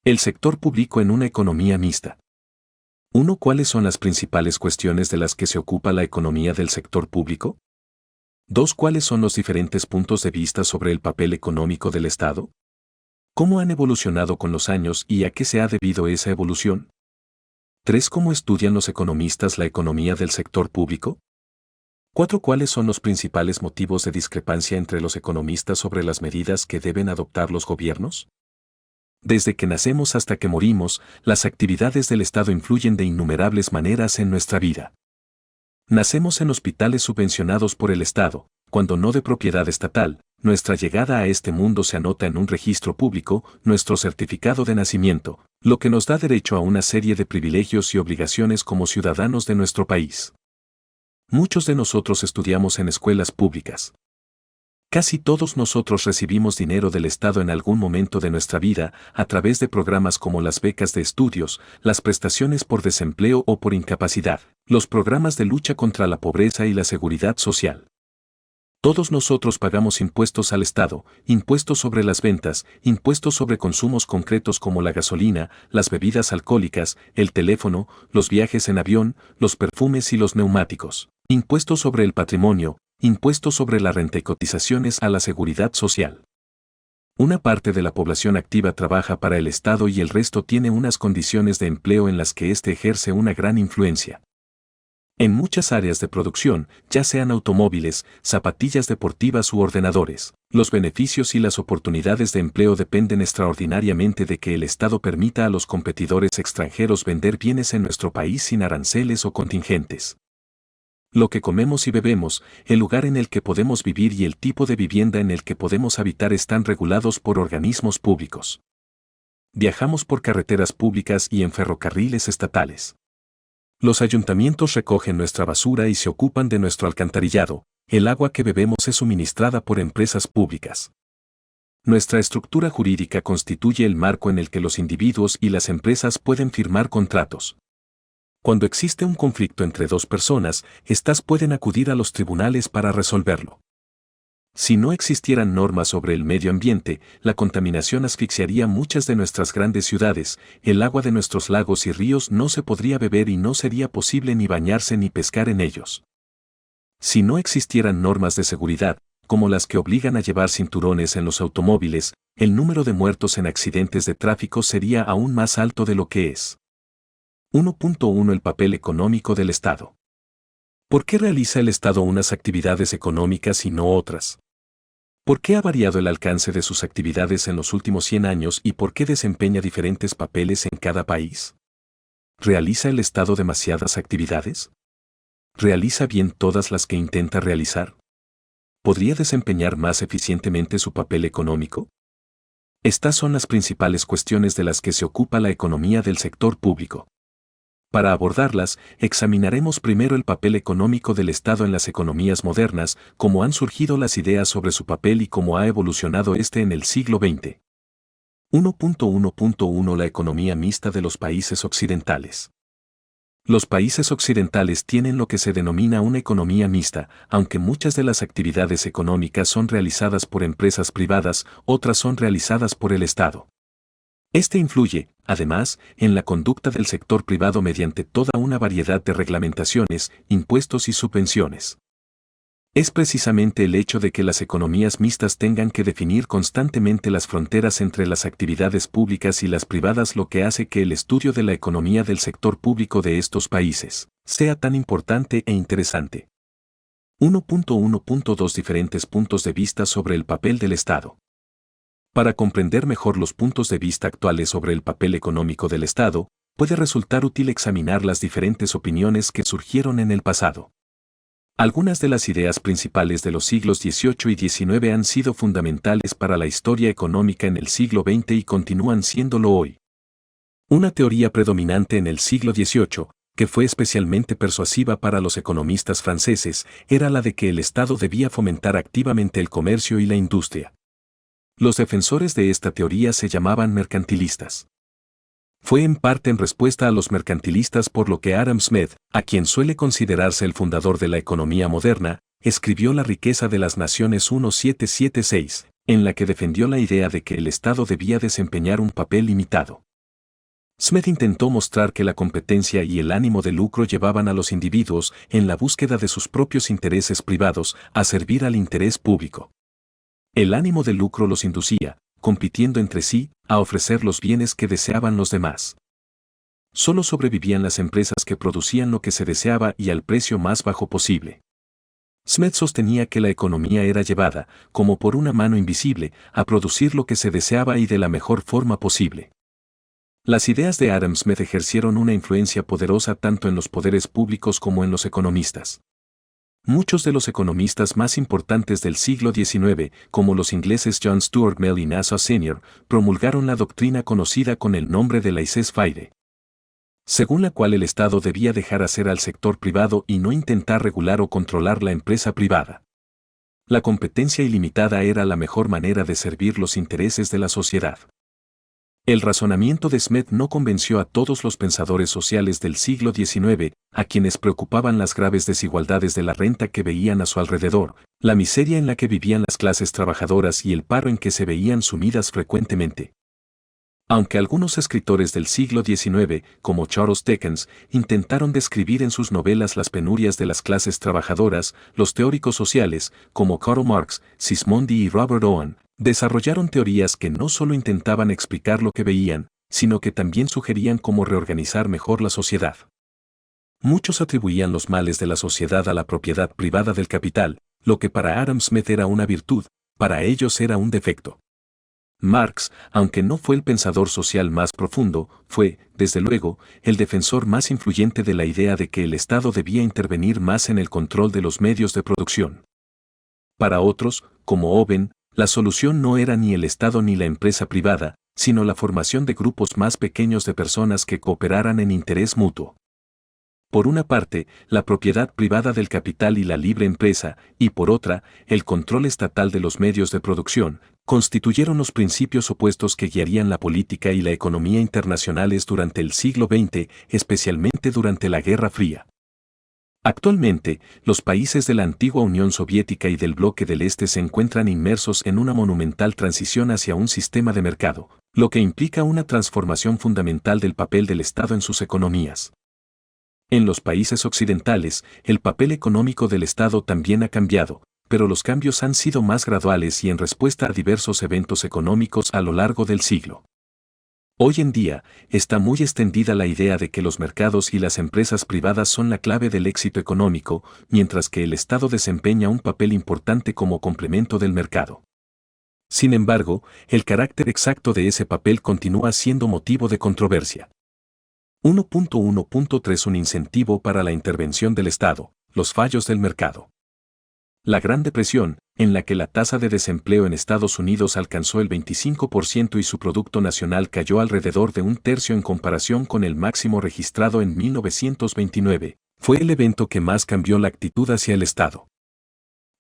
El sector público en una economía mixta. 1. ¿Cuáles son las principales cuestiones de las que se ocupa la economía del sector público? 2. ¿Cuáles son los diferentes puntos de vista sobre el papel económico del Estado? ¿Cómo han evolucionado con los años y a qué se ha debido esa evolución? 3. ¿Cómo estudian los economistas la economía del sector público? 4. ¿Cuáles son los principales motivos de discrepancia entre los economistas sobre las medidas que deben adoptar los gobiernos? Desde que nacemos hasta que morimos, las actividades del Estado influyen de innumerables maneras en nuestra vida. Nacemos en hospitales subvencionados por el Estado, cuando no de propiedad estatal. Nuestra llegada a este mundo se anota en un registro público, nuestro certificado de nacimiento, lo que nos da derecho a una serie de privilegios y obligaciones como ciudadanos de nuestro país. Muchos de nosotros estudiamos en escuelas públicas. Casi todos nosotros recibimos dinero del Estado en algún momento de nuestra vida, a través de programas como las becas de estudios, las prestaciones por desempleo o por incapacidad, los programas de lucha contra la pobreza y la seguridad social. Todos nosotros pagamos impuestos al Estado, impuestos sobre las ventas, impuestos sobre consumos concretos como la gasolina, las bebidas alcohólicas, el teléfono, los viajes en avión, los perfumes y los neumáticos, impuestos sobre el patrimonio, impuestos sobre la renta y cotizaciones a la seguridad social. Una parte de la población activa trabaja para el Estado y el resto tiene unas condiciones de empleo en las que éste ejerce una gran influencia. En muchas áreas de producción, ya sean automóviles, zapatillas deportivas u ordenadores, los beneficios y las oportunidades de empleo dependen extraordinariamente de que el Estado permita a los competidores extranjeros vender bienes en nuestro país sin aranceles o contingentes. Lo que comemos y bebemos, el lugar en el que podemos vivir y el tipo de vivienda en el que podemos habitar están regulados por organismos públicos. Viajamos por carreteras públicas y en ferrocarriles estatales. Los ayuntamientos recogen nuestra basura y se ocupan de nuestro alcantarillado. El agua que bebemos es suministrada por empresas públicas. Nuestra estructura jurídica constituye el marco en el que los individuos y las empresas pueden firmar contratos. Cuando existe un conflicto entre dos personas, éstas pueden acudir a los tribunales para resolverlo. Si no existieran normas sobre el medio ambiente, la contaminación asfixiaría muchas de nuestras grandes ciudades, el agua de nuestros lagos y ríos no se podría beber y no sería posible ni bañarse ni pescar en ellos. Si no existieran normas de seguridad, como las que obligan a llevar cinturones en los automóviles, el número de muertos en accidentes de tráfico sería aún más alto de lo que es. 1.1 El papel económico del Estado. ¿Por qué realiza el Estado unas actividades económicas y no otras? ¿Por qué ha variado el alcance de sus actividades en los últimos 100 años y por qué desempeña diferentes papeles en cada país? ¿Realiza el Estado demasiadas actividades? ¿Realiza bien todas las que intenta realizar? ¿Podría desempeñar más eficientemente su papel económico? Estas son las principales cuestiones de las que se ocupa la economía del sector público. Para abordarlas, examinaremos primero el papel económico del Estado en las economías modernas, cómo han surgido las ideas sobre su papel y cómo ha evolucionado este en el siglo XX. 1.1.1 La economía mixta de los países occidentales. Los países occidentales tienen lo que se denomina una economía mixta, aunque muchas de las actividades económicas son realizadas por empresas privadas, otras son realizadas por el Estado. Este influye, además, en la conducta del sector privado mediante toda una variedad de reglamentaciones, impuestos y subvenciones. Es precisamente el hecho de que las economías mixtas tengan que definir constantemente las fronteras entre las actividades públicas y las privadas lo que hace que el estudio de la economía del sector público de estos países sea tan importante e interesante. 1.1.2 Diferentes puntos de vista sobre el papel del Estado. Para comprender mejor los puntos de vista actuales sobre el papel económico del Estado, puede resultar útil examinar las diferentes opiniones que surgieron en el pasado. Algunas de las ideas principales de los siglos XVIII y XIX han sido fundamentales para la historia económica en el siglo XX y continúan siéndolo hoy. Una teoría predominante en el siglo XVIII, que fue especialmente persuasiva para los economistas franceses, era la de que el Estado debía fomentar activamente el comercio y la industria. Los defensores de esta teoría se llamaban mercantilistas. Fue en parte en respuesta a los mercantilistas por lo que Adam Smith, a quien suele considerarse el fundador de la economía moderna, escribió La riqueza de las naciones 1776, en la que defendió la idea de que el Estado debía desempeñar un papel limitado Smith intentó mostrar que la competencia y el ánimo de lucro llevaban a los individuos, en la búsqueda de sus propios intereses privados, a servir al interés público. El ánimo de lucro los inducía, compitiendo entre sí, a ofrecer los bienes que deseaban los demás. Solo sobrevivían las empresas que producían lo que se deseaba y al precio más bajo posible. Smith sostenía que la economía era llevada, como por una mano invisible, a producir lo que se deseaba y de la mejor forma posible. Las ideas de Adam Smith ejercieron una influencia poderosa tanto en los poderes públicos como en los economistas. Muchos de los economistas más importantes del siglo XIX, como los ingleses John Stuart Mill y Nassau Sr., promulgaron la doctrina conocida con el nombre de laissez-faire, según la cual el Estado debía dejar hacer al sector privado y no intentar regular o controlar la empresa privada. La competencia ilimitada era la mejor manera de servir los intereses de la sociedad. El razonamiento de Smith no convenció a todos los pensadores sociales del siglo XIX, a quienes preocupaban las graves desigualdades de la renta que veían a su alrededor, la miseria en la que vivían las clases trabajadoras y el paro en que se veían sumidas frecuentemente. Aunque algunos escritores del siglo XIX, como Charles Dickens, intentaron describir en sus novelas las penurias de las clases trabajadoras, los teóricos sociales, como Karl Marx, Sismondi y Robert Owen, desarrollaron teorías que no solo intentaban explicar lo que veían, sino que también sugerían cómo reorganizar mejor la sociedad. Muchos atribuían los males de la sociedad a la propiedad privada del capital, lo que para Adam Smith era una virtud, para ellos era un defecto. Marx, aunque no fue el pensador social más profundo, fue, desde luego, el defensor más influyente de la idea de que el Estado debía intervenir más en el control de los medios de producción. Para otros, como Owen, la solución no era ni el Estado ni la empresa privada, sino la formación de grupos más pequeños de personas que cooperaran en interés mutuo. Por una parte, la propiedad privada del capital y la libre empresa, y por otra, el control estatal de los medios de producción, constituyeron los principios opuestos que guiarían la política y la economía internacionales durante el siglo XX, especialmente durante la Guerra Fría. Actualmente, los países de la antigua Unión Soviética y del bloque del Este se encuentran inmersos en una monumental transición hacia un sistema de mercado, lo que implica una transformación fundamental del papel del Estado en sus economías. En los países occidentales, el papel económico del Estado también ha cambiado, pero los cambios han sido más graduales y en respuesta a diversos eventos económicos a lo largo del siglo. Hoy en día, está muy extendida la idea de que los mercados y las empresas privadas son la clave del éxito económico, mientras que el Estado desempeña un papel importante como complemento del mercado. Sin embargo, el carácter exacto de ese papel continúa siendo motivo de controversia. 1.1.3 Un incentivo para la intervención del Estado, los fallos del mercado. La Gran Depresión, en la que la tasa de desempleo en Estados Unidos alcanzó el 25% y su Producto Nacional cayó alrededor de un tercio en comparación con el máximo registrado en 1929, fue el evento que más cambió la actitud hacia el Estado.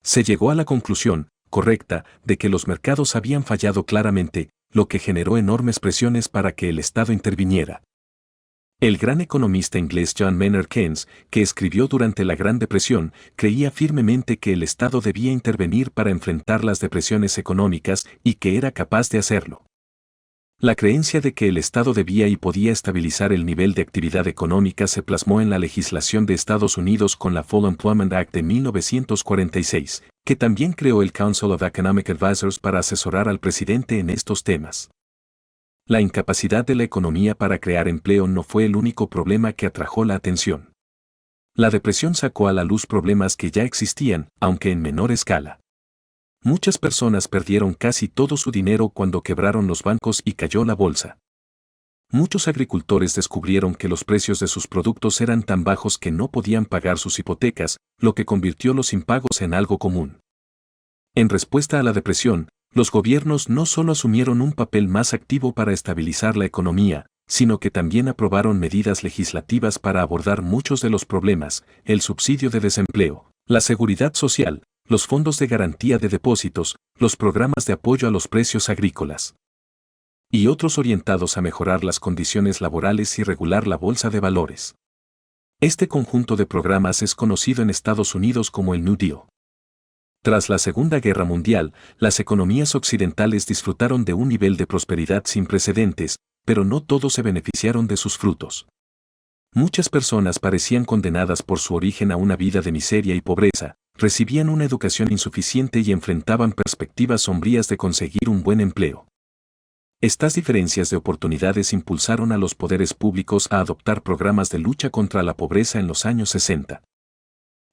Se llegó a la conclusión, correcta, de que los mercados habían fallado claramente, lo que generó enormes presiones para que el Estado interviniera. El gran economista inglés John Maynard Keynes, que escribió durante la Gran Depresión, creía firmemente que el Estado debía intervenir para enfrentar las depresiones económicas y que era capaz de hacerlo. La creencia de que el Estado debía y podía estabilizar el nivel de actividad económica se plasmó en la legislación de Estados Unidos con la Full Employment Act de 1946, que también creó el Council of Economic Advisors para asesorar al presidente en estos temas. La incapacidad de la economía para crear empleo no fue el único problema que atrajo la atención. La depresión sacó a la luz problemas que ya existían, aunque en menor escala. Muchas personas perdieron casi todo su dinero cuando quebraron los bancos y cayó la bolsa. Muchos agricultores descubrieron que los precios de sus productos eran tan bajos que no podían pagar sus hipotecas, lo que convirtió los impagos en algo común. En respuesta a la depresión, los gobiernos no solo asumieron un papel más activo para estabilizar la economía, sino que también aprobaron medidas legislativas para abordar muchos de los problemas, el subsidio de desempleo, la seguridad social, los fondos de garantía de depósitos, los programas de apoyo a los precios agrícolas y otros orientados a mejorar las condiciones laborales y regular la bolsa de valores. Este conjunto de programas es conocido en Estados Unidos como el New Deal. Tras la Segunda Guerra Mundial, las economías occidentales disfrutaron de un nivel de prosperidad sin precedentes, pero no todos se beneficiaron de sus frutos. Muchas personas parecían condenadas por su origen a una vida de miseria y pobreza, recibían una educación insuficiente y enfrentaban perspectivas sombrías de conseguir un buen empleo. Estas diferencias de oportunidades impulsaron a los poderes públicos a adoptar programas de lucha contra la pobreza en los años 60.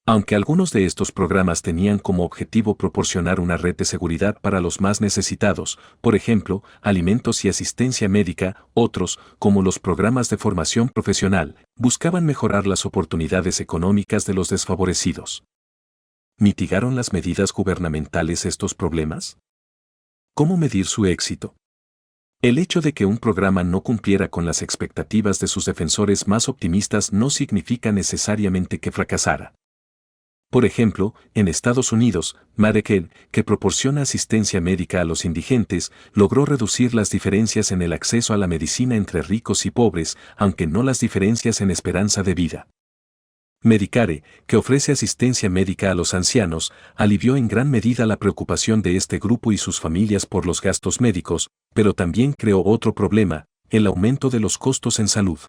Aunque algunos de estos programas tenían como objetivo proporcionar una red de seguridad para los más necesitados, por ejemplo, alimentos y asistencia médica, otros, como los programas de formación profesional, buscaban mejorar las oportunidades económicas de los desfavorecidos. ¿Mitigaron las medidas gubernamentales estos problemas? ¿Cómo medir su éxito? El hecho de que un programa no cumpliera con las expectativas de sus defensores más optimistas no significa necesariamente que fracasara. Por ejemplo, en Estados Unidos, Medicare, que proporciona asistencia médica a los indigentes, logró reducir las diferencias en el acceso a la medicina entre ricos y pobres, aunque no las diferencias en esperanza de vida. Medicare, que ofrece asistencia médica a los ancianos, alivió en gran medida la preocupación de este grupo y sus familias por los gastos médicos, pero también creó otro problema, el aumento de los costos en salud.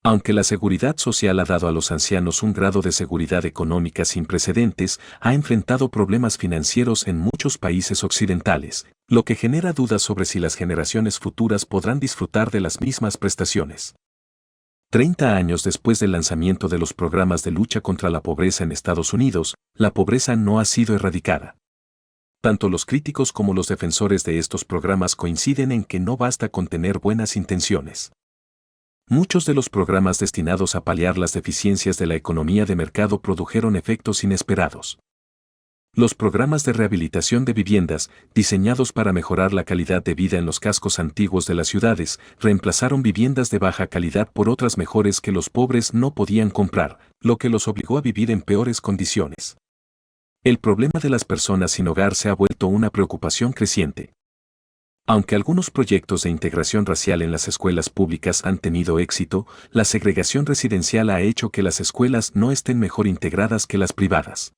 Aunque la seguridad social ha dado a los ancianos un grado de seguridad económica sin precedentes, ha enfrentado problemas financieros en muchos países occidentales, lo que genera dudas sobre si las generaciones futuras podrán disfrutar de las mismas prestaciones. 30 años después del lanzamiento de los programas de lucha contra la pobreza en Estados Unidos, la pobreza no ha sido erradicada. Tanto los críticos como los defensores de estos programas coinciden en que no basta con tener buenas intenciones. Muchos de los programas destinados a paliar las deficiencias de la economía de mercado produjeron efectos inesperados. Los programas de rehabilitación de viviendas, diseñados para mejorar la calidad de vida en los cascos antiguos de las ciudades, reemplazaron viviendas de baja calidad por otras mejores que los pobres no podían comprar, lo que los obligó a vivir en peores condiciones. El problema de las personas sin hogar se ha vuelto una preocupación creciente. Aunque algunos proyectos de integración racial en las escuelas públicas han tenido éxito, la segregación residencial ha hecho que las escuelas no estén mejor integradas que las privadas.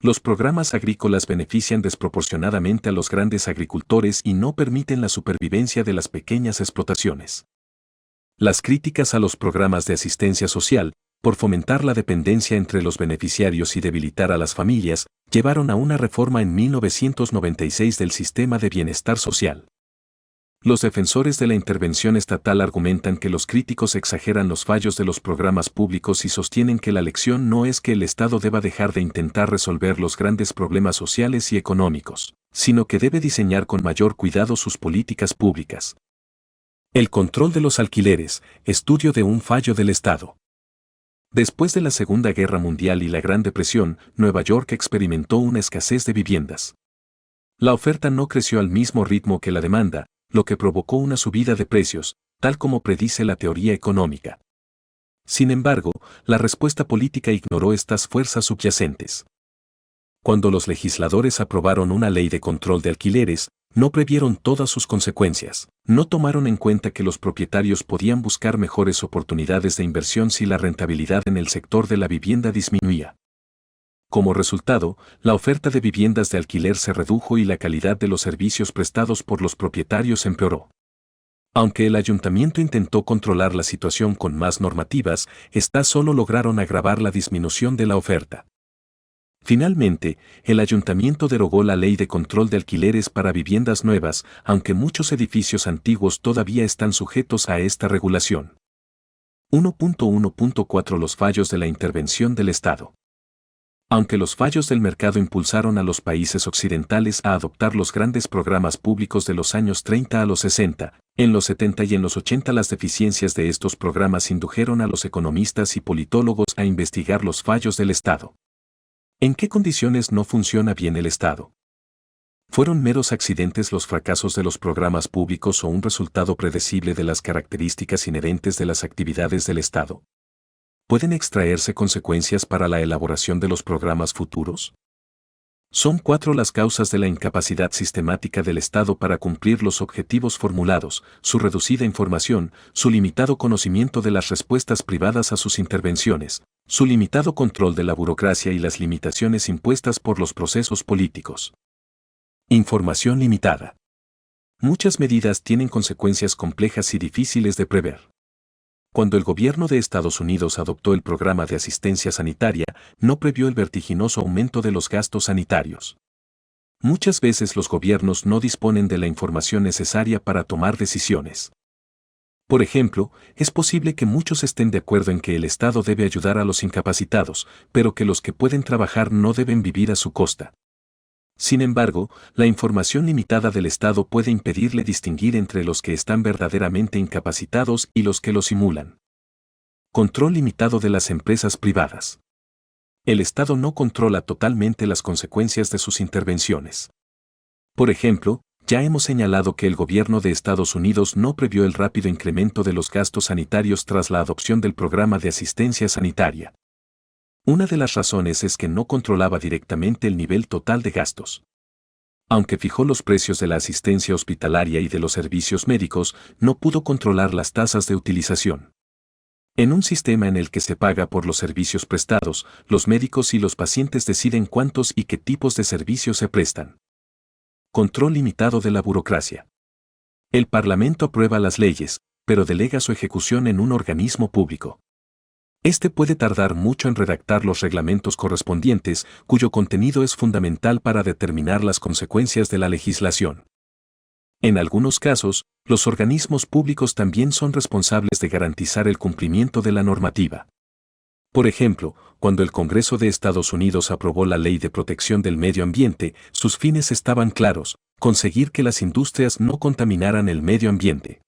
Los programas agrícolas benefician desproporcionadamente a los grandes agricultores y no permiten la supervivencia de las pequeñas explotaciones. Las críticas a los programas de asistencia social, por fomentar la dependencia entre los beneficiarios y debilitar a las familias, llevaron a una reforma en 1996 del sistema de bienestar social. Los defensores de la intervención estatal argumentan que los críticos exageran los fallos de los programas públicos y sostienen que la lección no es que el Estado deba dejar de intentar resolver los grandes problemas sociales y económicos, sino que debe diseñar con mayor cuidado sus políticas públicas. El control de los alquileres, estudio de un fallo del Estado. Después de la Segunda Guerra Mundial y la Gran Depresión, Nueva York experimentó una escasez de viviendas. La oferta no creció al mismo ritmo que la demanda, lo que provocó una subida de precios, tal como predice la teoría económica. Sin embargo, la respuesta política ignoró estas fuerzas subyacentes. Cuando los legisladores aprobaron una ley de control de alquileres, no previeron todas sus consecuencias. No tomaron en cuenta que los propietarios podían buscar mejores oportunidades de inversión si la rentabilidad en el sector de la vivienda disminuía. Como resultado, la oferta de viviendas de alquiler se redujo y la calidad de los servicios prestados por los propietarios empeoró. Aunque el ayuntamiento intentó controlar la situación con más normativas, estas solo lograron agravar la disminución de la oferta. Finalmente, el ayuntamiento derogó la ley de control de alquileres para viviendas nuevas, aunque muchos edificios antiguos todavía están sujetos a esta regulación. 1.1.4 Los fallos de la intervención del Estado. Aunque los fallos del mercado impulsaron a los países occidentales a adoptar los grandes programas públicos de los años 30 a los 60, en los 70 y en los 80 las deficiencias de estos programas indujeron a los economistas y politólogos a investigar los fallos del Estado. ¿En qué condiciones no funciona bien el Estado? ¿Fueron meros accidentes los fracasos de los programas públicos o un resultado predecible de las características inherentes de las actividades del Estado? ¿Pueden extraerse consecuencias para la elaboración de los programas futuros? Son 4 las causas de la incapacidad sistemática del Estado para cumplir los objetivos formulados: su reducida información, su limitado conocimiento de las respuestas privadas a sus intervenciones, su limitado control de la burocracia y las limitaciones impuestas por los procesos políticos. Información limitada. Muchas medidas tienen consecuencias complejas y difíciles de prever. Cuando el gobierno de Estados Unidos adoptó el programa de asistencia sanitaria, no previó el vertiginoso aumento de los gastos sanitarios. Muchas veces los gobiernos no disponen de la información necesaria para tomar decisiones. Por ejemplo, es posible que muchos estén de acuerdo en que el Estado debe ayudar a los incapacitados, pero que los que pueden trabajar no deben vivir a su costa. Sin embargo, la información limitada del Estado puede impedirle distinguir entre los que están verdaderamente incapacitados y los que lo simulan. Control limitado de las empresas privadas. El Estado no controla totalmente las consecuencias de sus intervenciones. Por ejemplo, ya hemos señalado que el gobierno de Estados Unidos no previó el rápido incremento de los gastos sanitarios tras la adopción del programa de asistencia sanitaria. Una de las razones es que no controlaba directamente el nivel total de gastos. Aunque fijó los precios de la asistencia hospitalaria y de los servicios médicos, no pudo controlar las tasas de utilización. En un sistema en el que se paga por los servicios prestados, los médicos y los pacientes deciden cuántos y qué tipos de servicios se prestan. Control limitado de la burocracia. El Parlamento aprueba las leyes, pero delega su ejecución en un organismo público. Este puede tardar mucho en redactar los reglamentos correspondientes, cuyo contenido es fundamental para determinar las consecuencias de la legislación. En algunos casos, los organismos públicos también son responsables de garantizar el cumplimiento de la normativa. Por ejemplo, cuando el Congreso de Estados Unidos aprobó la Ley de Protección del Medio Ambiente, sus fines estaban claros: conseguir que las industrias no contaminaran el medio ambiente.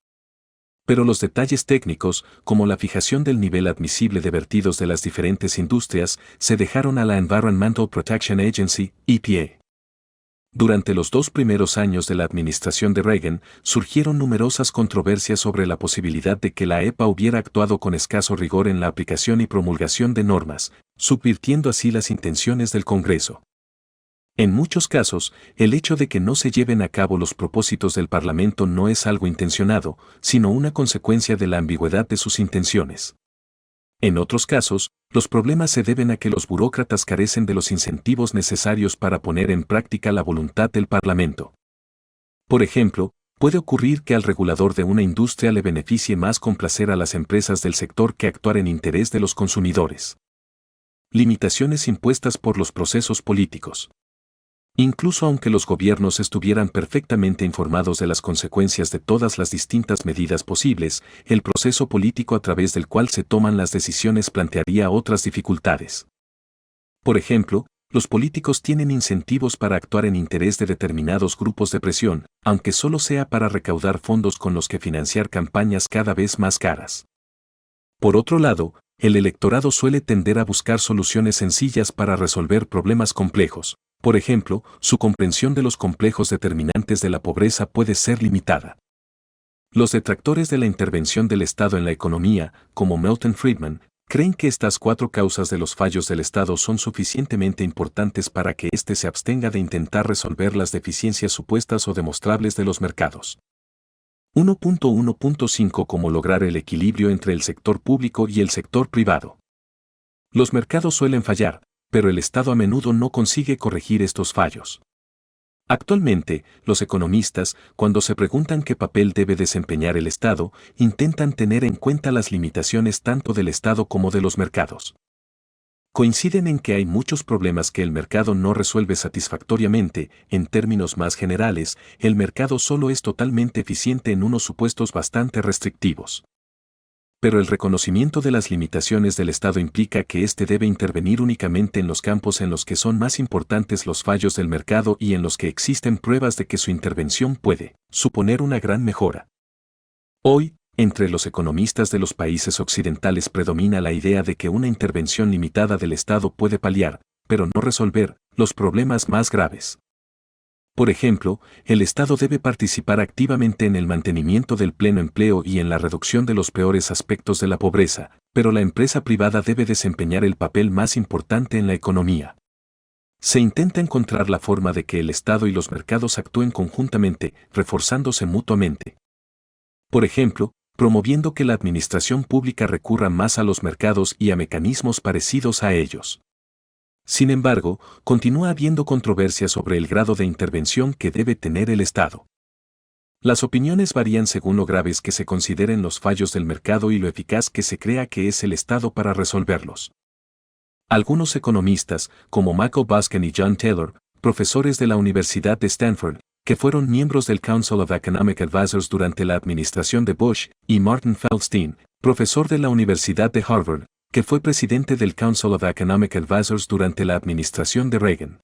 Pero los detalles técnicos, como la fijación del nivel admisible de vertidos de las diferentes industrias, se dejaron a la Environmental Protection Agency, EPA. Durante los 2 primeros años de la administración de Reagan, surgieron numerosas controversias sobre la posibilidad de que la EPA hubiera actuado con escaso rigor en la aplicación y promulgación de normas, subvirtiendo así las intenciones del Congreso. En muchos casos, el hecho de que no se lleven a cabo los propósitos del Parlamento no es algo intencionado, sino una consecuencia de la ambigüedad de sus intenciones. En otros casos, los problemas se deben a que los burócratas carecen de los incentivos necesarios para poner en práctica la voluntad del Parlamento. Por ejemplo, puede ocurrir que al regulador de una industria le beneficie más complacer a las empresas del sector que actuar en interés de los consumidores. Limitaciones impuestas por los procesos políticos. Incluso aunque los gobiernos estuvieran perfectamente informados de las consecuencias de todas las distintas medidas posibles, el proceso político a través del cual se toman las decisiones plantearía otras dificultades. Por ejemplo, los políticos tienen incentivos para actuar en interés de determinados grupos de presión, aunque solo sea para recaudar fondos con los que financiar campañas cada vez más caras. Por otro lado, el electorado suele tender a buscar soluciones sencillas para resolver problemas complejos. Por ejemplo, su comprensión de los complejos determinantes de la pobreza puede ser limitada. Los detractores de la intervención del Estado en la economía, como Milton Friedman, creen que estas 4 causas de los fallos del Estado son suficientemente importantes para que éste se abstenga de intentar resolver las deficiencias supuestas o demostrables de los mercados. 1.1.5 Cómo lograr el equilibrio entre el sector público y el sector privado. Los mercados suelen fallar, pero el Estado a menudo no consigue corregir estos fallos. Actualmente, los economistas, cuando se preguntan qué papel debe desempeñar el Estado, intentan tener en cuenta las limitaciones tanto del Estado como de los mercados. Coinciden en que hay muchos problemas que el mercado no resuelve satisfactoriamente. En términos más generales, el mercado solo es totalmente eficiente en unos supuestos bastante restrictivos. Pero el reconocimiento de las limitaciones del Estado implica que éste debe intervenir únicamente en los campos en los que son más importantes los fallos del mercado y en los que existen pruebas de que su intervención puede suponer una gran mejora. Hoy, entre los economistas de los países occidentales predomina la idea de que una intervención limitada del Estado puede paliar, pero no resolver, los problemas más graves. Por ejemplo, el Estado debe participar activamente en el mantenimiento del pleno empleo y en la reducción de los peores aspectos de la pobreza, pero la empresa privada debe desempeñar el papel más importante en la economía. Se intenta encontrar la forma de que el Estado y los mercados actúen conjuntamente, reforzándose mutuamente. Por ejemplo, promoviendo que la administración pública recurra más a los mercados y a mecanismos parecidos a ellos. Sin embargo, continúa habiendo controversia sobre el grado de intervención que debe tener el Estado. Las opiniones varían según lo graves que se consideren los fallos del mercado y lo eficaz que se crea que es el Estado para resolverlos. Algunos economistas, como Michael Baskin y John Taylor, profesores de la Universidad de Stanford, que fueron miembros del Council of Economic Advisors durante la administración de Bush, y Martin Feldstein, profesor de la Universidad de Harvard, que fue presidente del Council of Economic Advisors durante la administración de Reagan,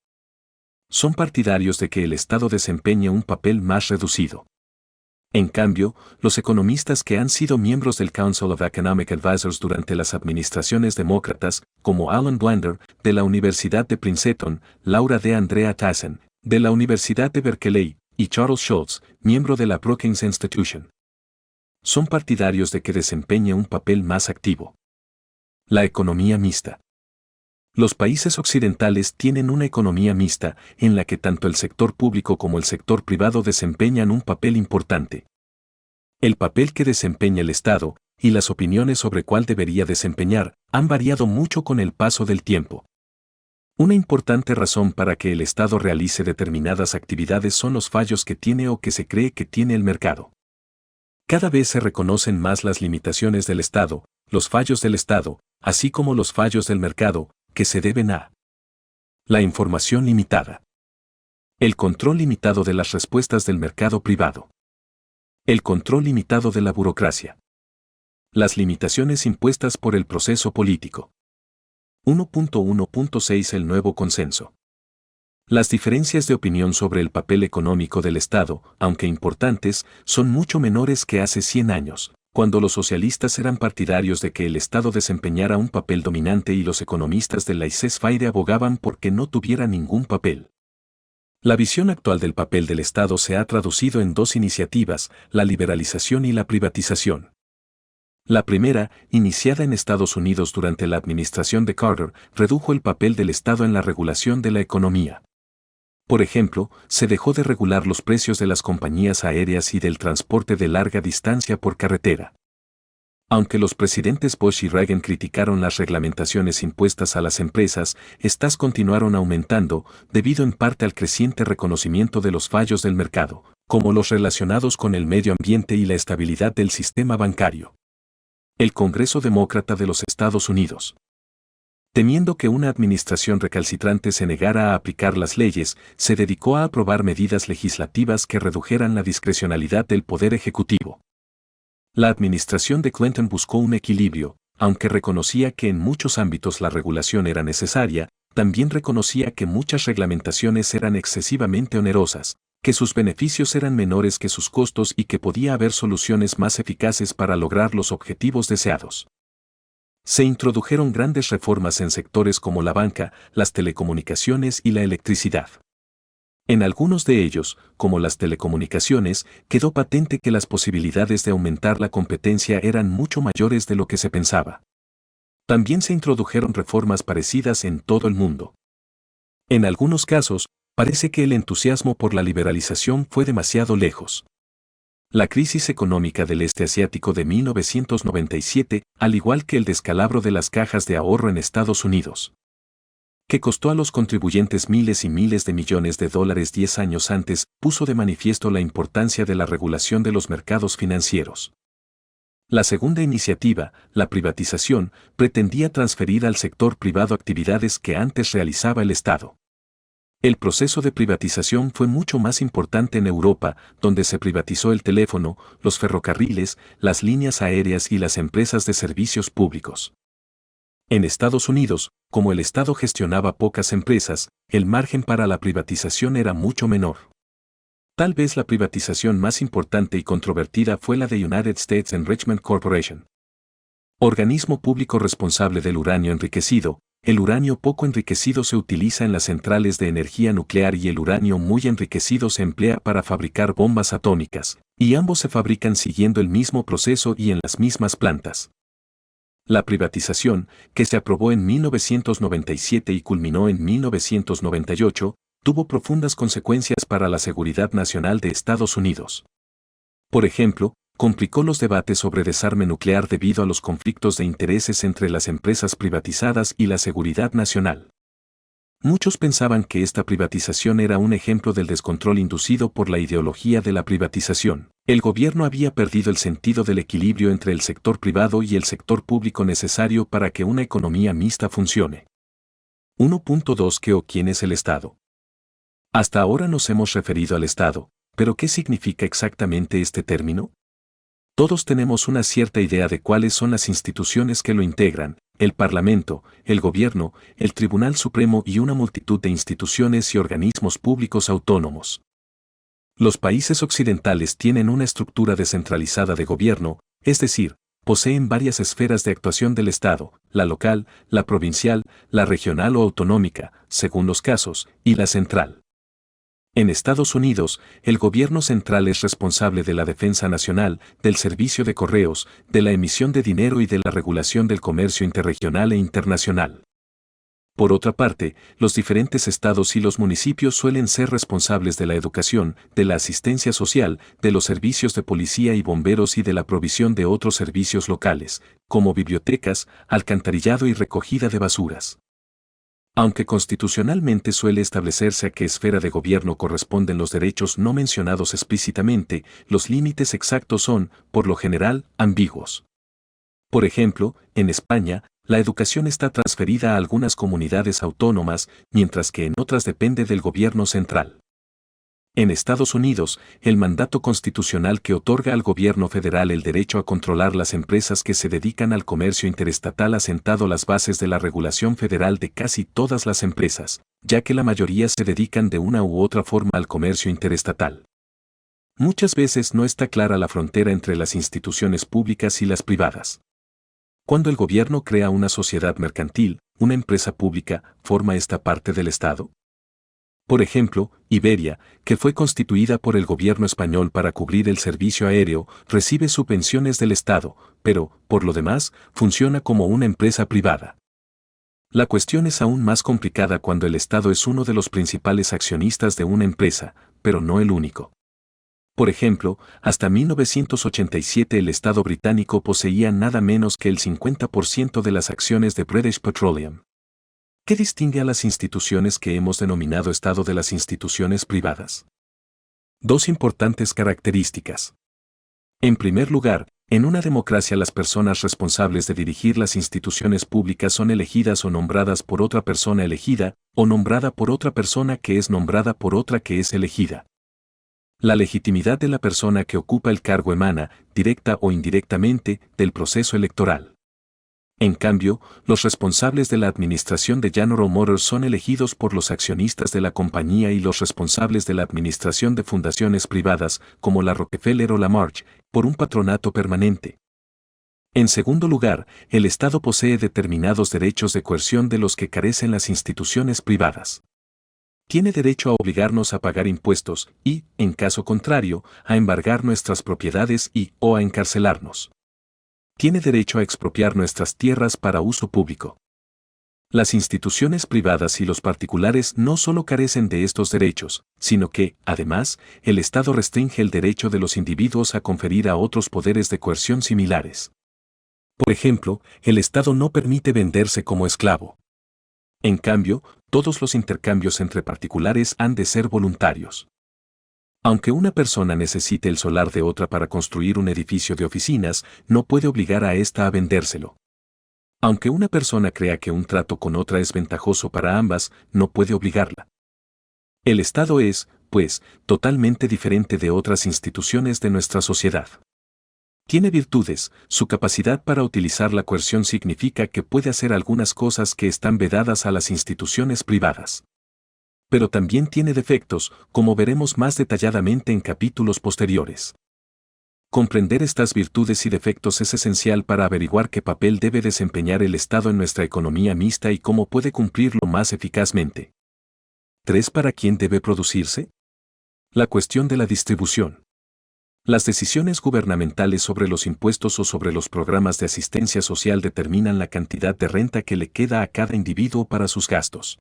son partidarios de que el Estado desempeñe un papel más reducido. En cambio, los economistas que han sido miembros del Council of Economic Advisors durante las administraciones demócratas, como Alan Blander, de la Universidad de Princeton, Laura D. Andrea Tassen, de la Universidad de Berkeley, y Charles Schultz, miembro de la Brookings Institution, son partidarios de que desempeñe un papel más activo. La economía mixta. Los países occidentales tienen una economía mixta en la que tanto el sector público como el sector privado desempeñan un papel importante. El papel que desempeña el Estado y las opiniones sobre cuál debería desempeñar han variado mucho con el paso del tiempo. Una importante razón para que el Estado realice determinadas actividades son los fallos que tiene o que se cree que tiene el mercado. Cada vez se reconocen más las limitaciones del Estado, los fallos del Estado, así como los fallos del mercado, que se deben a la información limitada, el control limitado de las respuestas del mercado privado, el control limitado de la burocracia, las limitaciones impuestas por el proceso político. 1.1.6 El nuevo consenso. Las diferencias de opinión sobre el papel económico del Estado, aunque importantes, son mucho menores que hace 100 años. Cuando los socialistas eran partidarios de que el Estado desempeñara un papel dominante y los economistas del laissez-faire abogaban por que no tuviera ningún papel. La visión actual del papel del Estado se ha traducido en dos iniciativas, la liberalización y la privatización. La primera, iniciada en Estados Unidos durante la administración de Carter, redujo el papel del Estado en la regulación de la economía. Por ejemplo, se dejó de regular los precios de las compañías aéreas y del transporte de larga distancia por carretera. Aunque los presidentes Bush y Reagan criticaron las reglamentaciones impuestas a las empresas, estas continuaron aumentando, debido en parte al creciente reconocimiento de los fallos del mercado, como los relacionados con el medio ambiente y la estabilidad del sistema bancario. El Congreso Demócrata de los Estados Unidos, temiendo que una administración recalcitrante se negara a aplicar las leyes, se dedicó a aprobar medidas legislativas que redujeran la discrecionalidad del Poder Ejecutivo. La administración de Clinton buscó un equilibrio, aunque reconocía que en muchos ámbitos la regulación era necesaria, también reconocía que muchas reglamentaciones eran excesivamente onerosas, que sus beneficios eran menores que sus costos y que podía haber soluciones más eficaces para lograr los objetivos deseados. Se introdujeron grandes reformas en sectores como la banca, las telecomunicaciones y la electricidad. En algunos de ellos, como las telecomunicaciones, quedó patente que las posibilidades de aumentar la competencia eran mucho mayores de lo que se pensaba. También se introdujeron reformas parecidas en todo el mundo. En algunos casos, parece que el entusiasmo por la liberalización fue demasiado lejos. La crisis económica del este asiático de 1997, al igual que el descalabro de las cajas de ahorro en Estados Unidos, que costó a los contribuyentes miles y miles de millones de dólares 10 años antes, puso de manifiesto la importancia de la regulación de los mercados financieros. La segunda iniciativa, la privatización, pretendía transferir al sector privado actividades que antes realizaba el Estado. El proceso de privatización fue mucho más importante en Europa, donde se privatizó el teléfono, los ferrocarriles, las líneas aéreas y las empresas de servicios públicos. En Estados Unidos, como el Estado gestionaba pocas empresas, el margen para la privatización era mucho menor. Tal vez la privatización más importante y controvertida fue la de United States Enrichment Corporation, organismo público responsable del uranio enriquecido. El uranio poco enriquecido se utiliza en las centrales de energía nuclear y el uranio muy enriquecido se emplea para fabricar bombas atómicas, y ambos se fabrican siguiendo el mismo proceso y en las mismas plantas. La privatización, que se aprobó en 1997 y culminó en 1998, tuvo profundas consecuencias para la seguridad nacional de Estados Unidos. Por ejemplo, complicó los debates sobre desarme nuclear debido a los conflictos de intereses entre las empresas privatizadas y la seguridad nacional. Muchos pensaban que esta privatización era un ejemplo del descontrol inducido por la ideología de la privatización. El gobierno había perdido el sentido del equilibrio entre el sector privado y el sector público necesario para que una economía mixta funcione. 1.2 ¿Qué o quién es el Estado? Hasta ahora nos hemos referido al Estado, pero ¿qué significa exactamente este término? Todos tenemos una cierta idea de cuáles son las instituciones que lo integran: el Parlamento, el Gobierno, el Tribunal Supremo y una multitud de instituciones y organismos públicos autónomos. Los países occidentales tienen una estructura descentralizada de gobierno, es decir, poseen varias esferas de actuación del Estado: la local, la provincial, la regional o autonómica, según los casos, y la central. En Estados Unidos, el gobierno central es responsable de la defensa nacional, del servicio de correos, de la emisión de dinero y de la regulación del comercio interregional e internacional. Por otra parte, los diferentes estados y los municipios suelen ser responsables de la educación, de la asistencia social, de los servicios de policía y bomberos y de la provisión de otros servicios locales, como bibliotecas, alcantarillado y recogida de basuras. Aunque constitucionalmente suele establecerse a qué esfera de gobierno corresponden los derechos no mencionados explícitamente, los límites exactos son, por lo general, ambiguos. Por ejemplo, en España, la educación está transferida a algunas comunidades autónomas, mientras que en otras depende del gobierno central. En Estados Unidos, el mandato constitucional que otorga al gobierno federal el derecho a controlar las empresas que se dedican al comercio interestatal ha sentado las bases de la regulación federal de casi todas las empresas, ya que la mayoría se dedican de una u otra forma al comercio interestatal. Muchas veces no está clara la frontera entre las instituciones públicas y las privadas. Cuando el gobierno crea una sociedad mercantil, una empresa pública, ¿forma esta parte del Estado? Por ejemplo, Iberia, que fue constituida por el gobierno español para cubrir el servicio aéreo, recibe subvenciones del Estado, pero, por lo demás, funciona como una empresa privada. La cuestión es aún más complicada cuando el Estado es uno de los principales accionistas de una empresa, pero no el único. Por ejemplo, hasta 1987 el Estado británico poseía nada menos que el 50% de las acciones de British Petroleum. ¿Qué distingue a las instituciones que hemos denominado Estado de las instituciones privadas? Dos importantes características. En primer lugar, en una democracia las personas responsables de dirigir las instituciones públicas son elegidas o nombradas por otra persona elegida, o nombrada por otra persona que es nombrada por otra que es elegida. La legitimidad de la persona que ocupa el cargo emana, directa o indirectamente, del proceso electoral. En cambio, los responsables de la administración de General Motors son elegidos por los accionistas de la compañía y los responsables de la administración de fundaciones privadas, como la Rockefeller o la March, por un patronato permanente. En segundo lugar, el Estado posee determinados derechos de coerción de los que carecen las instituciones privadas. Tiene derecho a obligarnos a pagar impuestos y, en caso contrario, a embargar nuestras propiedades o a encarcelarnos. Tiene derecho a expropiar nuestras tierras para uso público. Las instituciones privadas y los particulares no solo carecen de estos derechos, sino que, además, el Estado restringe el derecho de los individuos a conferir a otros poderes de coerción similares. Por ejemplo, el Estado no permite venderse como esclavo. En cambio, todos los intercambios entre particulares han de ser voluntarios. Aunque una persona necesite el solar de otra para construir un edificio de oficinas, no puede obligar a ésta a vendérselo. Aunque una persona crea que un trato con otra es ventajoso para ambas, no puede obligarla. El Estado es, pues, totalmente diferente de otras instituciones de nuestra sociedad. Tiene virtudes: su capacidad para utilizar la coerción significa que puede hacer algunas cosas que están vedadas a las instituciones privadas. Pero también tiene defectos, como veremos más detalladamente en capítulos posteriores. Comprender estas virtudes y defectos es esencial para averiguar qué papel debe desempeñar el Estado en nuestra economía mixta y cómo puede cumplirlo más eficazmente. 3. ¿Para quién debe producirse? La cuestión de la distribución. Las decisiones gubernamentales sobre los impuestos o sobre los programas de asistencia social determinan la cantidad de renta que le queda a cada individuo para sus gastos.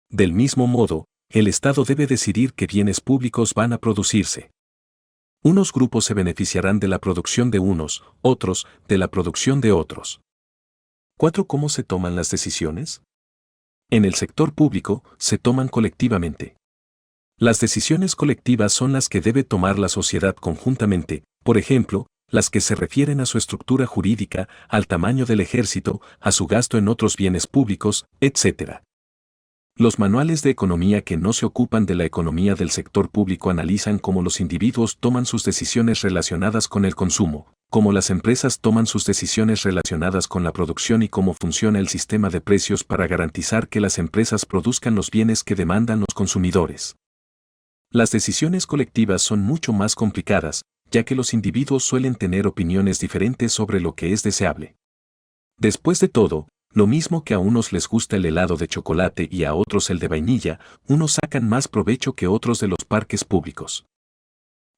Del mismo modo, el Estado debe decidir qué bienes públicos van a producirse. Unos grupos se beneficiarán de la producción de unos, otros, de la producción de otros. 4. ¿Cómo se toman las decisiones? En el sector público, se toman colectivamente. Las decisiones colectivas son las que debe tomar la sociedad conjuntamente, por ejemplo, las que se refieren a su estructura jurídica, al tamaño del ejército, a su gasto en otros bienes públicos, etc. Los manuales de economía que no se ocupan de la economía del sector público analizan cómo los individuos toman sus decisiones relacionadas con el consumo, cómo las empresas toman sus decisiones relacionadas con la producción y cómo funciona el sistema de precios para garantizar que las empresas produzcan los bienes que demandan los consumidores. Las decisiones colectivas son mucho más complicadas, ya que los individuos suelen tener opiniones diferentes sobre lo que es deseable. Después de todo, lo mismo que a unos les gusta el helado de chocolate y a otros el de vainilla, unos sacan más provecho que otros de los parques públicos.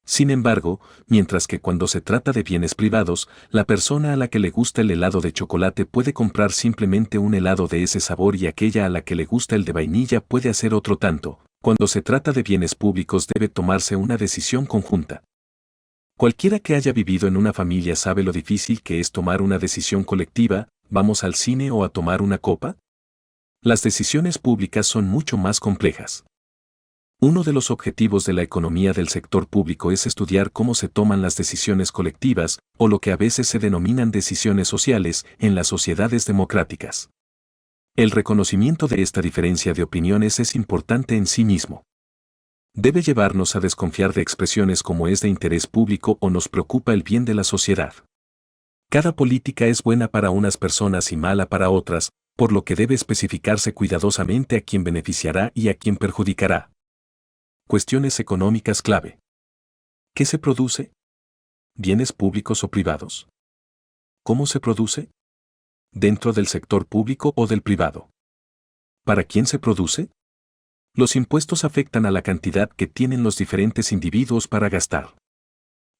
Sin embargo, mientras que cuando se trata de bienes privados, la persona a la que le gusta el helado de chocolate puede comprar simplemente un helado de ese sabor y aquella a la que le gusta el de vainilla puede hacer otro tanto. Cuando se trata de bienes públicos debe tomarse una decisión conjunta. Cualquiera que haya vivido en una familia sabe lo difícil que es tomar una decisión colectiva. ¿Vamos al cine o a tomar una copa? Las decisiones públicas son mucho más complejas. Uno de los objetivos de la economía del sector público es estudiar cómo se toman las decisiones colectivas, o lo que a veces se denominan decisiones sociales, en las sociedades democráticas. El reconocimiento de esta diferencia de opiniones es importante en sí mismo. Debe llevarnos a desconfiar de expresiones como ¿es de interés público o nos preocupa el bien de la sociedad? Cada política es buena para unas personas y mala para otras, por lo que debe especificarse cuidadosamente a quién beneficiará y a quién perjudicará. Cuestiones económicas clave. ¿Qué se produce? ¿Bienes públicos o privados? ¿Cómo se produce? ¿Dentro del sector público o del privado? ¿Para quién se produce? Los impuestos afectan a la cantidad que tienen los diferentes individuos para gastar.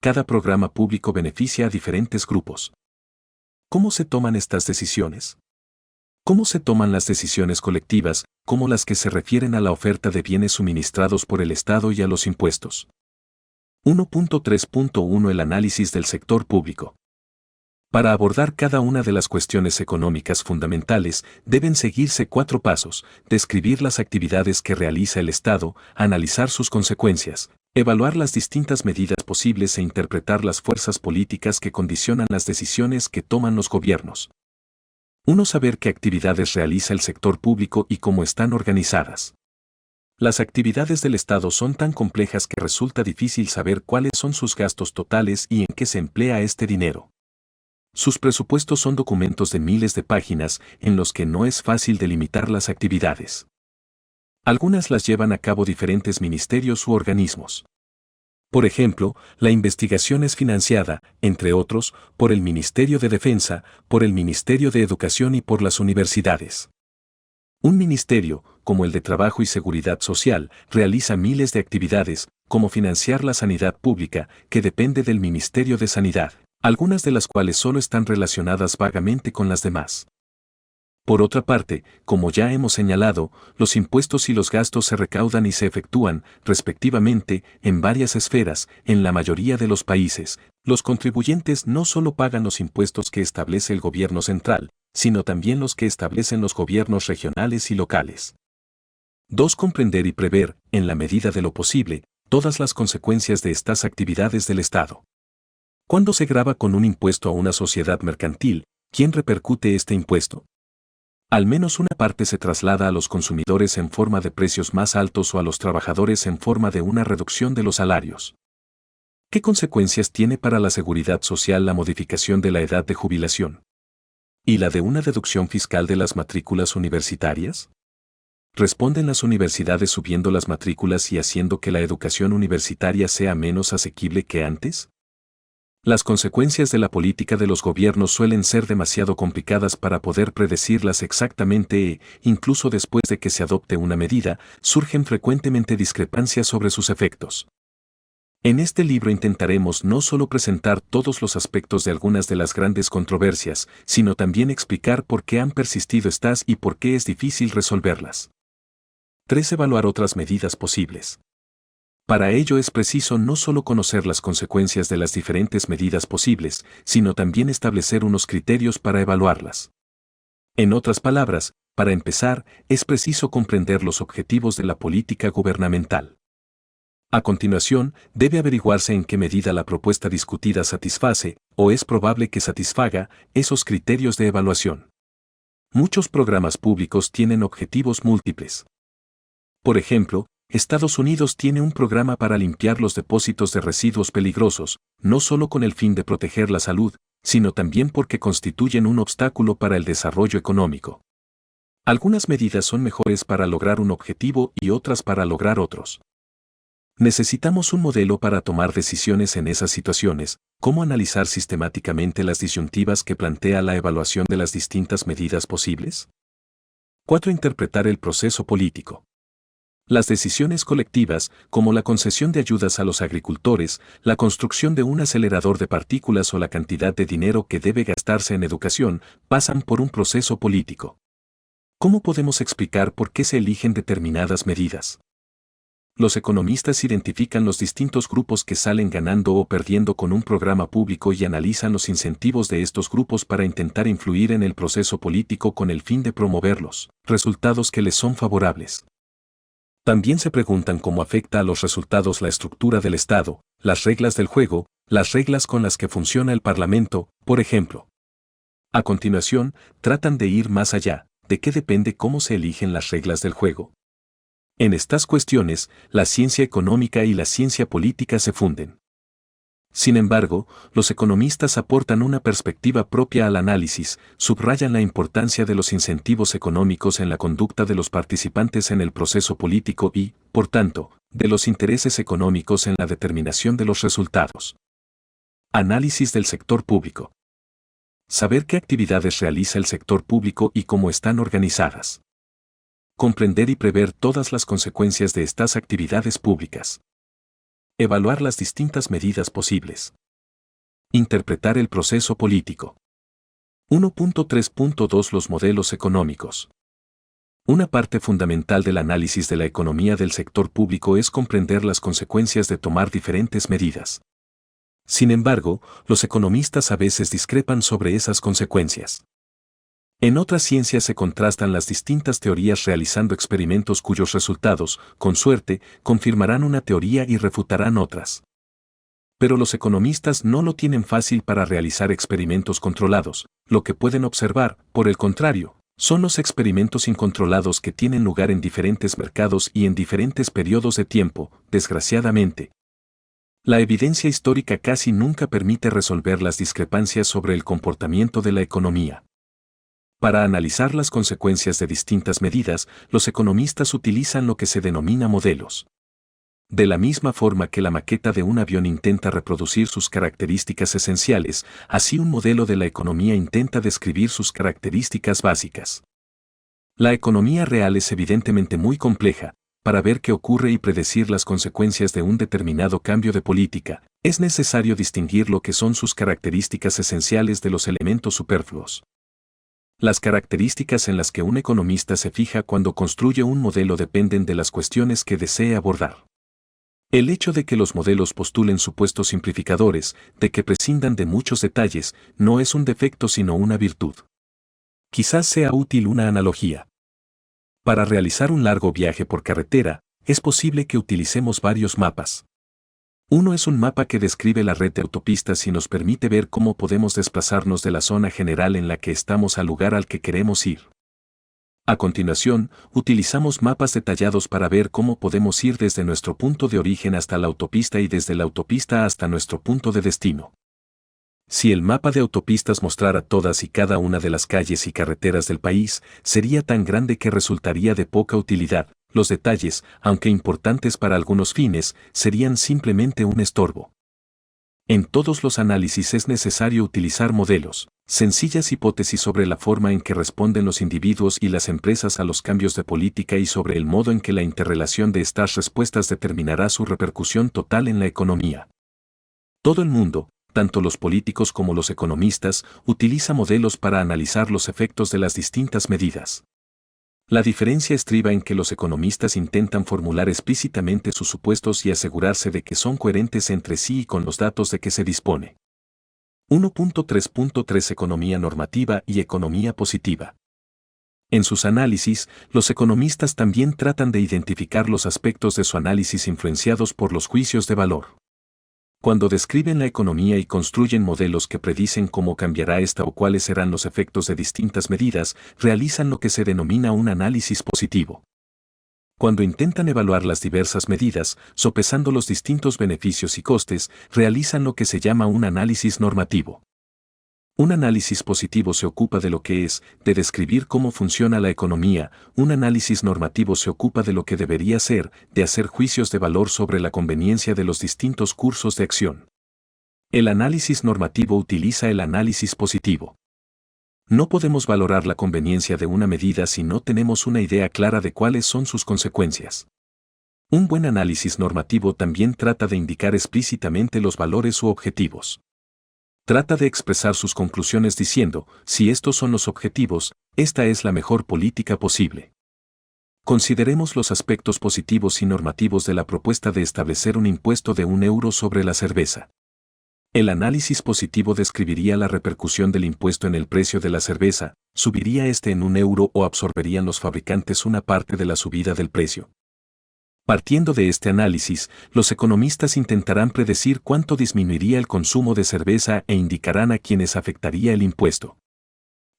Cada programa público beneficia a diferentes grupos. ¿Cómo se toman estas decisiones? ¿Cómo se toman las decisiones colectivas, como las que se refieren a la oferta de bienes suministrados por el Estado y a los impuestos? 1.3.1 El análisis del sector público. Para abordar cada una de las cuestiones económicas fundamentales, deben seguirse 4 pasos: describir las actividades que realiza el Estado, analizar sus consecuencias, evaluar las distintas medidas posibles e interpretar las fuerzas políticas que condicionan las decisiones que toman los gobiernos. 1. Saber qué actividades realiza el sector público y cómo están organizadas. Las actividades del Estado son tan complejas que resulta difícil saber cuáles son sus gastos totales y en qué se emplea este dinero. Sus presupuestos son documentos de miles de páginas en los que no es fácil delimitar las actividades. Algunas las llevan a cabo diferentes ministerios u organismos. Por ejemplo, la investigación es financiada, entre otros, por el Ministerio de Defensa, por el Ministerio de Educación y por las universidades. Un ministerio, como el de Trabajo y Seguridad Social, realiza miles de actividades, como financiar la sanidad pública, que depende del Ministerio de Sanidad, algunas de las cuales solo están relacionadas vagamente con las demás. Por otra parte, como ya hemos señalado, los impuestos y los gastos se recaudan y se efectúan, respectivamente, en varias esferas. En la mayoría de los países, los contribuyentes no solo pagan los impuestos que establece el gobierno central, sino también los que establecen los gobiernos regionales y locales. 2. Comprender y prever, en la medida de lo posible, todas las consecuencias de estas actividades del Estado. Cuando se grava con un impuesto a una sociedad mercantil, ¿quién repercute este impuesto? Al menos una parte se traslada a los consumidores en forma de precios más altos o a los trabajadores en forma de una reducción de los salarios. ¿Qué consecuencias tiene para la seguridad social la modificación de la edad de jubilación? ¿Y la de una deducción fiscal de las matrículas universitarias? ¿Responden las universidades subiendo las matrículas y haciendo que la educación universitaria sea menos asequible que antes? Las consecuencias de la política de los gobiernos suelen ser demasiado complicadas para poder predecirlas exactamente e, incluso después de que se adopte una medida, surgen frecuentemente discrepancias sobre sus efectos. En este libro intentaremos no solo presentar todos los aspectos de algunas de las grandes controversias, sino también explicar por qué han persistido estas y por qué es difícil resolverlas. 3. Evaluar otras medidas posibles. Para ello es preciso no solo conocer las consecuencias de las diferentes medidas posibles, sino también establecer unos criterios para evaluarlas. En otras palabras, para empezar, es preciso comprender los objetivos de la política gubernamental. A continuación, debe averiguarse en qué medida la propuesta discutida satisface, o es probable que satisfaga, esos criterios de evaluación. Muchos programas públicos tienen objetivos múltiples. Por ejemplo, Estados Unidos tiene un programa para limpiar los depósitos de residuos peligrosos, no solo con el fin de proteger la salud, sino también porque constituyen un obstáculo para el desarrollo económico. Algunas medidas son mejores para lograr un objetivo y otras para lograr otros. Necesitamos un modelo para tomar decisiones en esas situaciones, cómo analizar sistemáticamente las disyuntivas que plantea la evaluación de las distintas medidas posibles. 4. Interpretar el proceso político. Las decisiones colectivas, como la concesión de ayudas a los agricultores, la construcción de un acelerador de partículas o la cantidad de dinero que debe gastarse en educación, pasan por un proceso político. ¿Cómo podemos explicar por qué se eligen determinadas medidas? Los economistas identifican los distintos grupos que salen ganando o perdiendo con un programa público y analizan los incentivos de estos grupos para intentar influir en el proceso político con el fin de promover los resultados que les son favorables. También se preguntan cómo afecta a los resultados la estructura del Estado, las reglas del juego, las reglas con las que funciona el Parlamento, por ejemplo. A continuación, tratan de ir más allá, de qué depende cómo se eligen las reglas del juego. En estas cuestiones, la ciencia económica y la ciencia política se funden. Sin embargo, los economistas aportan una perspectiva propia al análisis, subrayan la importancia de los incentivos económicos en la conducta de los participantes en el proceso político y, por tanto, de los intereses económicos en la determinación de los resultados. Análisis del sector público. Saber qué actividades realiza el sector público y cómo están organizadas. Comprender y prever todas las consecuencias de estas actividades públicas. Evaluar las distintas medidas posibles. Interpretar el proceso político. 1.3.2 Los modelos económicos. Una parte fundamental del análisis de la economía del sector público es comprender las consecuencias de tomar diferentes medidas. Sin embargo, los economistas a veces discrepan sobre esas consecuencias. En otras ciencias se contrastan las distintas teorías realizando experimentos cuyos resultados, con suerte, confirmarán una teoría y refutarán otras. Pero los economistas no lo tienen fácil para realizar experimentos controlados, lo que pueden observar, por el contrario, son los experimentos incontrolados que tienen lugar en diferentes mercados y en diferentes periodos de tiempo, desgraciadamente. La evidencia histórica casi nunca permite resolver las discrepancias sobre el comportamiento de la economía. Para analizar las consecuencias de distintas medidas, los economistas utilizan lo que se denomina modelos. De la misma forma que la maqueta de un avión intenta reproducir sus características esenciales, así un modelo de la economía intenta describir sus características básicas. La economía real es evidentemente muy compleja. Para ver qué ocurre y predecir las consecuencias de un determinado cambio de política, es necesario distinguir lo que son sus características esenciales de los elementos superfluos. Las características en las que un economista se fija cuando construye un modelo dependen de las cuestiones que desee abordar. El hecho de que los modelos postulen supuestos simplificadores, de que prescindan de muchos detalles, no es un defecto sino una virtud. Quizás sea útil una analogía. Para realizar un largo viaje por carretera, es posible que utilicemos varios mapas. Uno es un mapa que describe la red de autopistas y nos permite ver cómo podemos desplazarnos de la zona general en la que estamos al lugar al que queremos ir. A continuación, utilizamos mapas detallados para ver cómo podemos ir desde nuestro punto de origen hasta la autopista y desde la autopista hasta nuestro punto de destino. Si el mapa de autopistas mostrara todas y cada una de las calles y carreteras del país, sería tan grande que resultaría de poca utilidad. Los detalles, aunque importantes para algunos fines, serían simplemente un estorbo. En todos los análisis es necesario utilizar modelos, sencillas hipótesis sobre la forma en que responden los individuos y las empresas a los cambios de política y sobre el modo en que la interrelación de estas respuestas determinará su repercusión total en la economía. Todo el mundo, tanto los políticos como los economistas, utiliza modelos para analizar los efectos de las distintas medidas. La diferencia estriba en que los economistas intentan formular explícitamente sus supuestos y asegurarse de que son coherentes entre sí y con los datos de que se dispone. 1.3.3 Economía normativa y economía positiva. En sus análisis, los economistas también tratan de identificar los aspectos de su análisis influenciados por los juicios de valor. Cuando describen la economía y construyen modelos que predicen cómo cambiará esta o cuáles serán los efectos de distintas medidas, realizan lo que se denomina un análisis positivo. Cuando intentan evaluar las diversas medidas, sopesando los distintos beneficios y costes, realizan lo que se llama un análisis normativo. Un análisis positivo se ocupa de lo que es, de describir cómo funciona la economía. Un análisis normativo se ocupa de lo que debería ser, de hacer juicios de valor sobre la conveniencia de los distintos cursos de acción. El análisis normativo utiliza el análisis positivo. No podemos valorar la conveniencia de una medida si no tenemos una idea clara de cuáles son sus consecuencias. Un buen análisis normativo también trata de indicar explícitamente los valores u objetivos. Trata de expresar sus conclusiones diciendo, si estos son los objetivos, esta es la mejor política posible. Consideremos los aspectos positivos y normativos de la propuesta de establecer un impuesto de €1 sobre la cerveza. El análisis positivo describiría la repercusión del impuesto en el precio de la cerveza, ¿subiría este en €1 o absorberían los fabricantes una parte de la subida del precio? Partiendo de este análisis, los economistas intentarán predecir cuánto disminuiría el consumo de cerveza e indicarán a quienes afectaría el impuesto.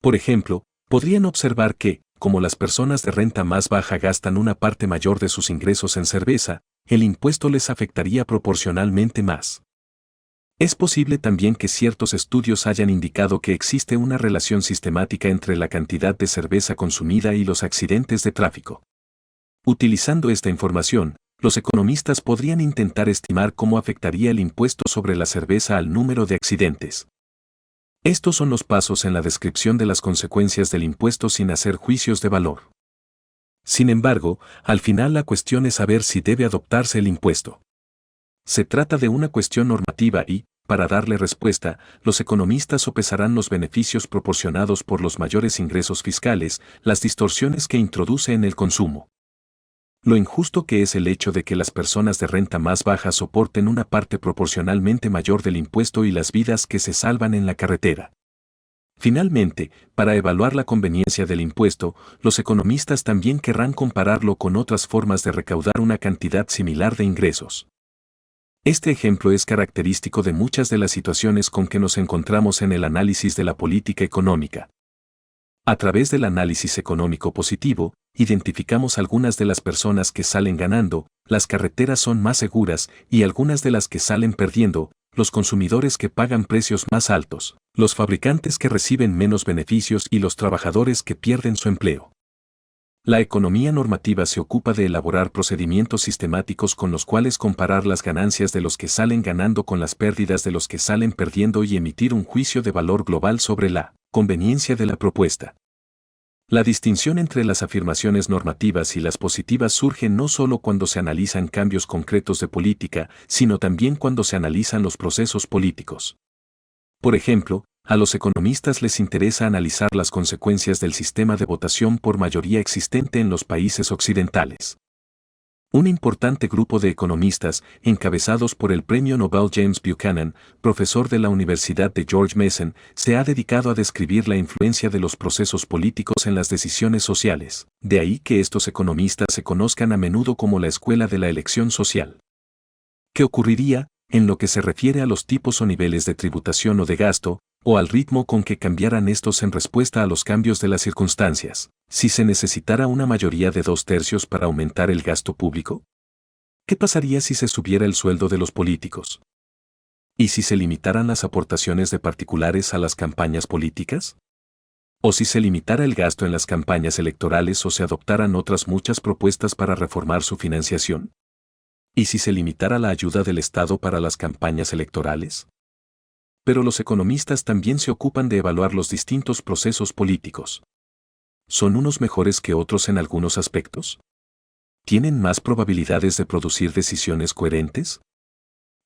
Por ejemplo, podrían observar que, como las personas de renta más baja gastan una parte mayor de sus ingresos en cerveza, el impuesto les afectaría proporcionalmente más. Es posible también que ciertos estudios hayan indicado que existe una relación sistemática entre la cantidad de cerveza consumida y los accidentes de tráfico. Utilizando esta información, los economistas podrían intentar estimar cómo afectaría el impuesto sobre la cerveza al número de accidentes. Estos son los pasos en la descripción de las consecuencias del impuesto sin hacer juicios de valor. Sin embargo, al final la cuestión es saber si debe adoptarse el impuesto. Se trata de una cuestión normativa y, para darle respuesta, los economistas sopesarán los beneficios proporcionados por los mayores ingresos fiscales, las distorsiones que introduce en el consumo. Lo injusto que es el hecho de que las personas de renta más baja soporten una parte proporcionalmente mayor del impuesto y las vidas que se salvan en la carretera. Finalmente, para evaluar la conveniencia del impuesto, los economistas también querrán compararlo con otras formas de recaudar una cantidad similar de ingresos. Este ejemplo es característico de muchas de las situaciones con que nos encontramos en el análisis de la política económica. A través del análisis económico positivo, identificamos algunas de las personas que salen ganando, las carreteras son más seguras, y algunas de las que salen perdiendo, los consumidores que pagan precios más altos, los fabricantes que reciben menos beneficios y los trabajadores que pierden su empleo. La economía normativa se ocupa de elaborar procedimientos sistemáticos con los cuales comparar las ganancias de los que salen ganando con las pérdidas de los que salen perdiendo y emitir un juicio de valor global sobre la conveniencia de la propuesta. La distinción entre las afirmaciones normativas y las positivas surge no solo cuando se analizan cambios concretos de política, sino también cuando se analizan los procesos políticos. Por ejemplo, a los economistas les interesa analizar las consecuencias del sistema de votación por mayoría existente en los países occidentales. Un importante grupo de economistas, encabezados por el premio Nobel James Buchanan, profesor de la Universidad de George Mason, se ha dedicado a describir la influencia de los procesos políticos en las decisiones sociales. De ahí que estos economistas se conozcan a menudo como la escuela de la elección social. ¿Qué ocurriría, en lo que se refiere a los tipos o niveles de tributación o de gasto, o al ritmo con que cambiaran estos en respuesta a los cambios de las circunstancias, si se necesitara una mayoría de 2/3 para aumentar el gasto público? ¿Qué pasaría si se subiera el sueldo de los políticos? ¿Y si se limitaran las aportaciones de particulares a las campañas políticas? ¿O si se limitara el gasto en las campañas electorales o se adoptaran otras muchas propuestas para reformar su financiación? ¿Y si se limitara la ayuda del Estado para las campañas electorales? Pero los economistas también se ocupan de evaluar los distintos procesos políticos. ¿Son unos mejores que otros en algunos aspectos? ¿Tienen más probabilidades de producir decisiones coherentes?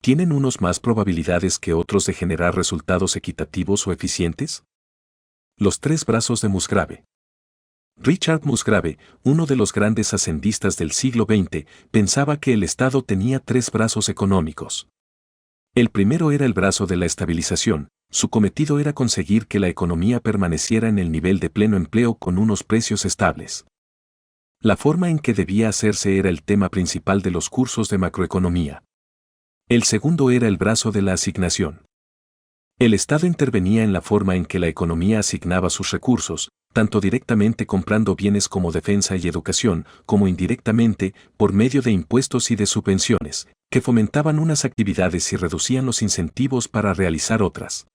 ¿Tienen unos más probabilidades que otros de generar resultados equitativos o eficientes? Los 3 brazos de Musgrave. Richard Musgrave, uno de los grandes hacendistas del siglo XX, pensaba que el Estado tenía 3 brazos económicos. El primero era el brazo de la estabilización, Su cometido era conseguir que la economía permaneciera en el nivel de pleno empleo con unos precios estables. La forma en que debía hacerse era el tema principal de los cursos de macroeconomía. El segundo era el brazo de la asignación. El Estado intervenía en la forma en que la economía asignaba sus recursos, tanto directamente comprando bienes como defensa y educación, como indirectamente, por medio de impuestos y de subvenciones, que fomentaban unas actividades y reducían los incentivos para realizar otras.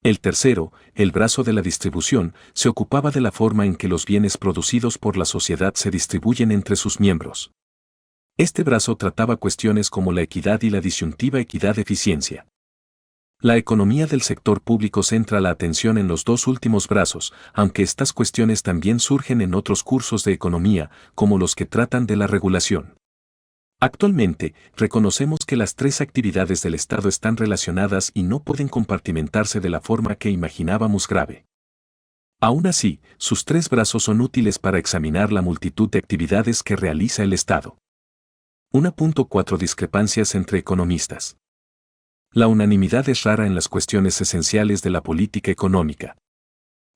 El tercero, el brazo de la distribución, se ocupaba de la forma en que los bienes producidos por la sociedad se distribuyen entre sus miembros. Este brazo trataba cuestiones como la equidad y la disyuntiva equidad-eficiencia. La economía del sector público centra la atención en los dos últimos brazos, aunque estas cuestiones también surgen en otros cursos de economía, como los que tratan de la regulación. Actualmente, reconocemos que las tres actividades del Estado están relacionadas y no pueden compartimentarse de la forma que imaginábamos grave. Aún así, sus tres brazos son útiles para examinar la multitud de actividades que realiza el Estado. 1.4 Discrepancias entre economistas. La unanimidad es rara en las cuestiones esenciales de la política económica.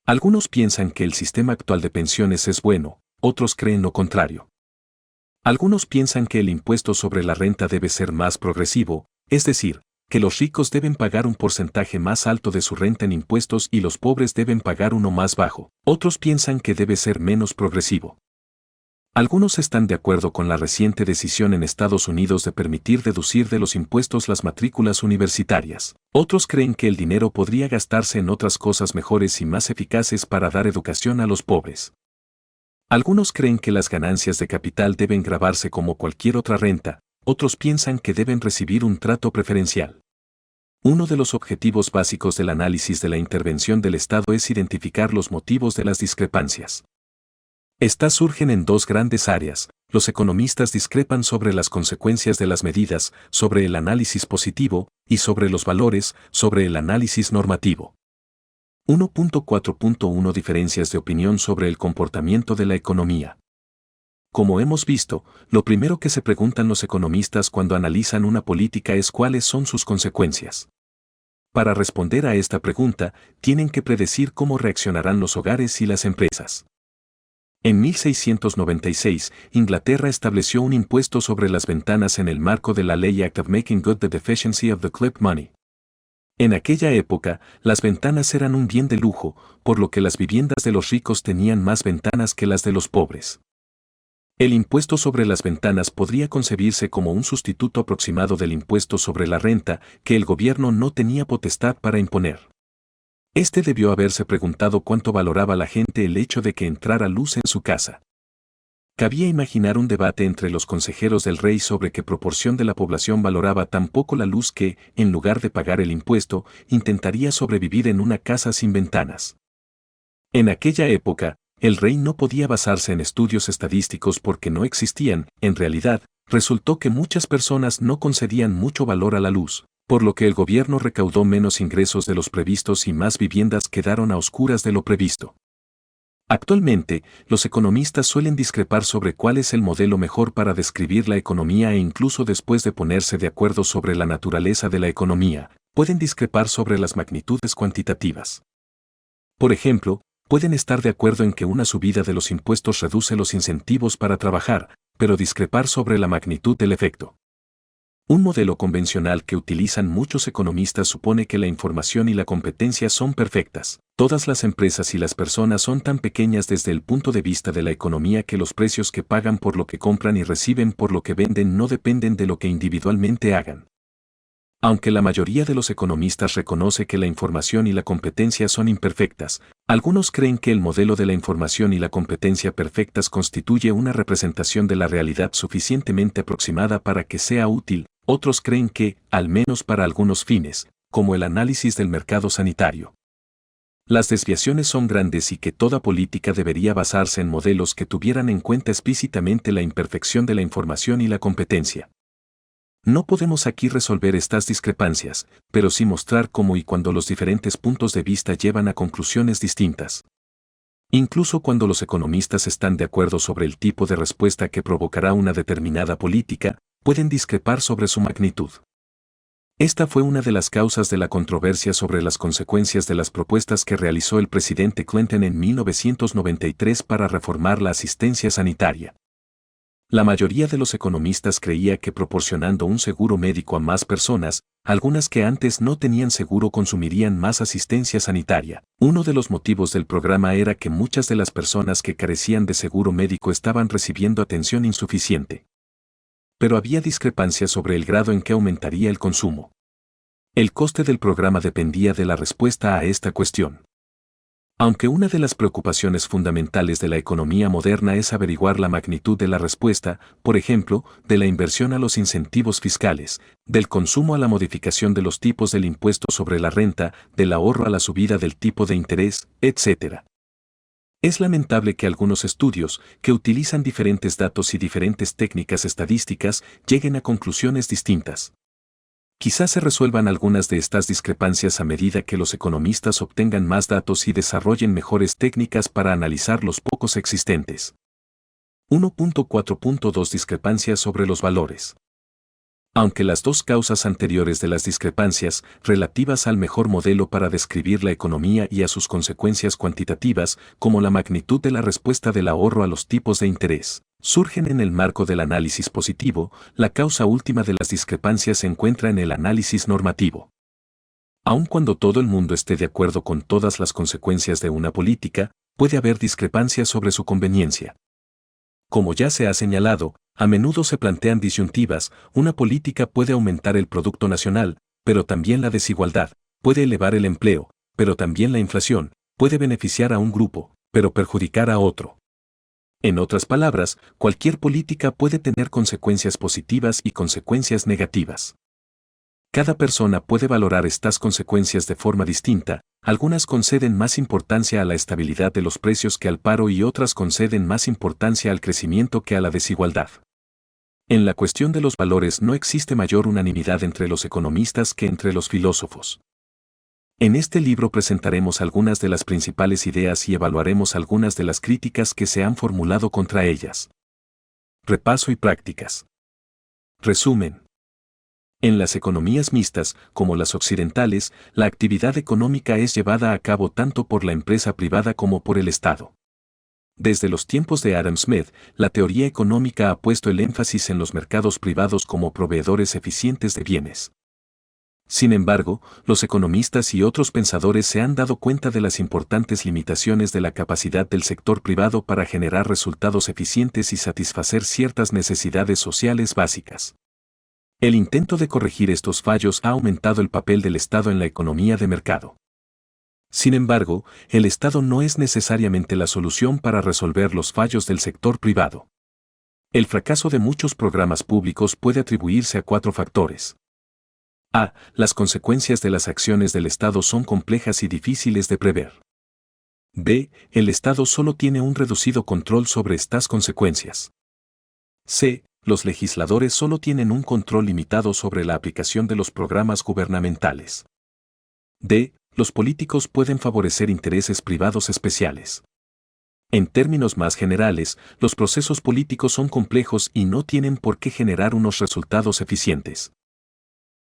Algunos piensan que el sistema actual de pensiones es bueno, otros creen lo contrario. Algunos piensan que el impuesto sobre la renta debe ser más progresivo, es decir, que los ricos deben pagar un porcentaje más alto de su renta en impuestos y los pobres deben pagar uno más bajo. Otros piensan que debe ser menos progresivo. Algunos están de acuerdo con la reciente decisión en Estados Unidos de permitir deducir de los impuestos las matrículas universitarias. Otros creen que el dinero podría gastarse en otras cosas mejores y más eficaces para dar educación a los pobres. Algunos creen que las ganancias de capital deben gravarse como cualquier otra renta, otros piensan que deben recibir un trato preferencial. Uno de los objetivos básicos del análisis de la intervención del Estado es identificar los motivos de las discrepancias. Estas surgen en dos grandes áreas. Los economistas discrepan sobre las consecuencias de las medidas, sobre el análisis positivo, y sobre los valores, sobre el análisis normativo. 1.4.1 Diferencias de opinión sobre el comportamiento de la economía. Como hemos visto, lo primero que se preguntan los economistas cuando analizan una política es cuáles son sus consecuencias. Para responder a esta pregunta, tienen que predecir cómo reaccionarán los hogares y las empresas. En 1696, Inglaterra estableció un impuesto sobre las ventanas en el marco de la Ley Act of Making Good the Deficiency of the Clipped Money. En aquella época, las ventanas eran un bien de lujo, por lo que las viviendas de los ricos tenían más ventanas que las de los pobres. El impuesto sobre las ventanas podría concebirse como un sustituto aproximado del impuesto sobre la renta, que el gobierno no tenía potestad para imponer. Este debió haberse preguntado cuánto valoraba la gente el hecho de que entrara luz en su casa. Cabía imaginar un debate entre los consejeros del rey sobre qué proporción de la población valoraba tan poco la luz que, en lugar de pagar el impuesto, intentaría sobrevivir en una casa sin ventanas. En aquella época, el rey no podía basarse en estudios estadísticos porque no existían. En realidad, resultó que muchas personas no concedían mucho valor a la luz, por lo que el gobierno recaudó menos ingresos de los previstos y más viviendas quedaron a oscuras de lo previsto. Actualmente, los economistas suelen discrepar sobre cuál es el modelo mejor para describir la economía e incluso después de ponerse de acuerdo sobre la naturaleza de la economía, pueden discrepar sobre las magnitudes cuantitativas. Por ejemplo, pueden estar de acuerdo en que una subida de los impuestos reduce los incentivos para trabajar, pero discrepar sobre la magnitud del efecto. Un modelo convencional que utilizan muchos economistas supone que la información y la competencia son perfectas. Todas las empresas y las personas son tan pequeñas desde el punto de vista de la economía que los precios que pagan por lo que compran y reciben por lo que venden no dependen de lo que individualmente hagan. Aunque la mayoría de los economistas reconoce que la información y la competencia son imperfectas, algunos creen que el modelo de la información y la competencia perfectas constituye una representación de la realidad suficientemente aproximada para que sea útil. Otros creen que, al menos para algunos fines, como el análisis del mercado sanitario, las desviaciones son grandes y que toda política debería basarse en modelos que tuvieran en cuenta explícitamente la imperfección de la información y la competencia. No podemos aquí resolver estas discrepancias, pero sí mostrar cómo y cuándo los diferentes puntos de vista llevan a conclusiones distintas. Incluso cuando los economistas están de acuerdo sobre el tipo de respuesta que provocará una determinada política, pueden discrepar sobre su magnitud. Esta fue una de las causas de la controversia sobre las consecuencias de las propuestas que realizó el presidente Clinton en 1993 para reformar la asistencia sanitaria. La mayoría de los economistas creía que proporcionando un seguro médico a más personas, algunas que antes no tenían seguro consumirían más asistencia sanitaria. Uno de los motivos del programa era que muchas de las personas que carecían de seguro médico estaban recibiendo atención insuficiente. Pero había discrepancias sobre el grado en que aumentaría el consumo. El coste del programa dependía de la respuesta a esta cuestión. Aunque una de las preocupaciones fundamentales de la economía moderna es averiguar la magnitud de la respuesta, por ejemplo, de la inversión a los incentivos fiscales, del consumo a la modificación de los tipos del impuesto sobre la renta, del ahorro a la subida del tipo de interés, etc. Es lamentable que algunos estudios, que utilizan diferentes datos y diferentes técnicas estadísticas, lleguen a conclusiones distintas. Quizás se resuelvan algunas de estas discrepancias a medida que los economistas obtengan más datos y desarrollen mejores técnicas para analizar los pocos existentes. 1.4.2 Discrepancias sobre los valores. Aunque las dos causas anteriores de las discrepancias, relativas al mejor modelo para describir la economía y a sus consecuencias cuantitativas, como la magnitud de la respuesta del ahorro a los tipos de interés, surgen en el marco del análisis positivo, la causa última de las discrepancias se encuentra en el análisis normativo. Aun cuando todo el mundo esté de acuerdo con todas las consecuencias de una política, puede haber discrepancias sobre su conveniencia. Como ya se ha señalado, a menudo se plantean disyuntivas, una política puede aumentar el Producto Nacional, pero también la desigualdad, puede elevar el empleo, pero también la inflación, puede beneficiar a un grupo, pero perjudicar a otro. En otras palabras, cualquier política puede tener consecuencias positivas y consecuencias negativas. Cada persona puede valorar estas consecuencias de forma distinta, algunas conceden más importancia a la estabilidad de los precios que al paro y otras conceden más importancia al crecimiento que a la desigualdad. En la cuestión de los valores no existe mayor unanimidad entre los economistas que entre los filósofos. En este libro presentaremos algunas de las principales ideas y evaluaremos algunas de las críticas que se han formulado contra ellas. Repaso y prácticas. Resumen. En las economías mixtas, como las occidentales, la actividad económica es llevada a cabo tanto por la empresa privada como por el Estado. Desde los tiempos de Adam Smith, la teoría económica ha puesto el énfasis en los mercados privados como proveedores eficientes de bienes. Sin embargo, los economistas y otros pensadores se han dado cuenta de las importantes limitaciones de la capacidad del sector privado para generar resultados eficientes y satisfacer ciertas necesidades sociales básicas. El intento de corregir estos fallos ha aumentado el papel del Estado en la economía de mercado. Sin embargo, el Estado no es necesariamente la solución para resolver los fallos del sector privado. El fracaso de muchos programas públicos puede atribuirse a 4 factores. A. Las consecuencias de las acciones del Estado son complejas y difíciles de prever. B. El Estado solo tiene un reducido control sobre estas consecuencias. C. Los legisladores solo tienen un control limitado sobre la aplicación de los programas gubernamentales. D. Los políticos pueden favorecer intereses privados especiales. En términos más generales, los procesos políticos son complejos y no tienen por qué generar unos resultados eficientes.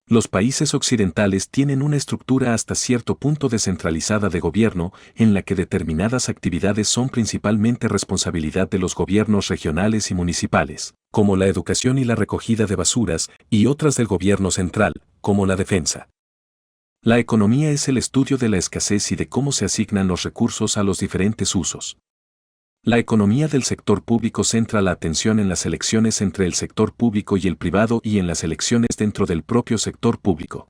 Los países occidentales tienen una estructura hasta cierto punto descentralizada de gobierno, en la que determinadas actividades son principalmente responsabilidad de los gobiernos regionales y municipales, como la educación y la recogida de basuras, y otras del gobierno central, como la defensa. La economía es el estudio de la escasez y de cómo se asignan los recursos a los diferentes usos. La economía del sector público centra la atención en las elecciones entre el sector público y el privado y en las elecciones dentro del propio sector público.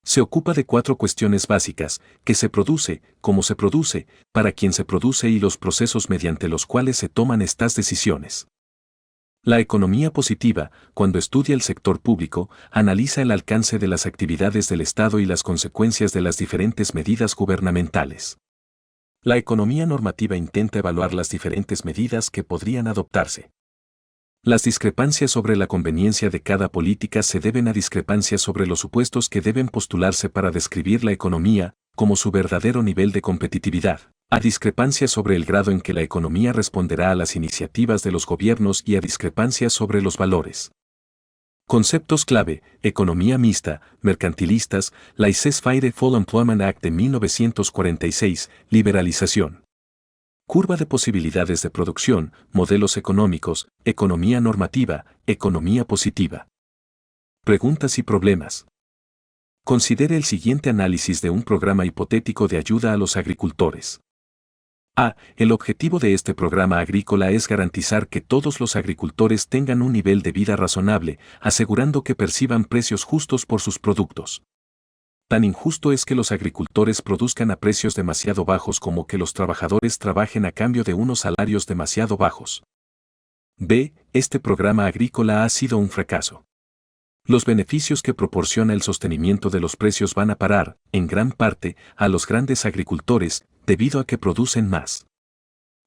Se ocupa de 4 cuestiones básicas: qué se produce, cómo se produce, para quién se produce y los procesos mediante los cuales se toman estas decisiones. La economía positiva, cuando estudia el sector público, analiza el alcance de las actividades del Estado y las consecuencias de las diferentes medidas gubernamentales. La economía normativa intenta evaluar las diferentes medidas que podrían adoptarse. Las discrepancias sobre la conveniencia de cada política se deben a discrepancias sobre los supuestos que deben postularse para describir la economía, como su verdadero nivel de competitividad, a discrepancias sobre el grado en que la economía responderá a las iniciativas de los gobiernos y a discrepancias sobre los valores. Conceptos clave: economía mixta, mercantilistas, Laissez-faire Full Employment Act de 1946, liberalización. Curva de posibilidades de producción, modelos económicos, economía normativa, economía positiva. Preguntas y problemas. Considere el siguiente análisis de un programa hipotético de ayuda a los agricultores. A. El objetivo de este programa agrícola es garantizar que todos los agricultores tengan un nivel de vida razonable, asegurando que perciban precios justos por sus productos. Tan injusto es que los agricultores produzcan a precios demasiado bajos como que los trabajadores trabajen a cambio de unos salarios demasiado bajos. B. Este programa agrícola ha sido un fracaso. Los beneficios que proporciona el sostenimiento de los precios van a parar, en gran parte, a los grandes agricultores, debido a que producen más.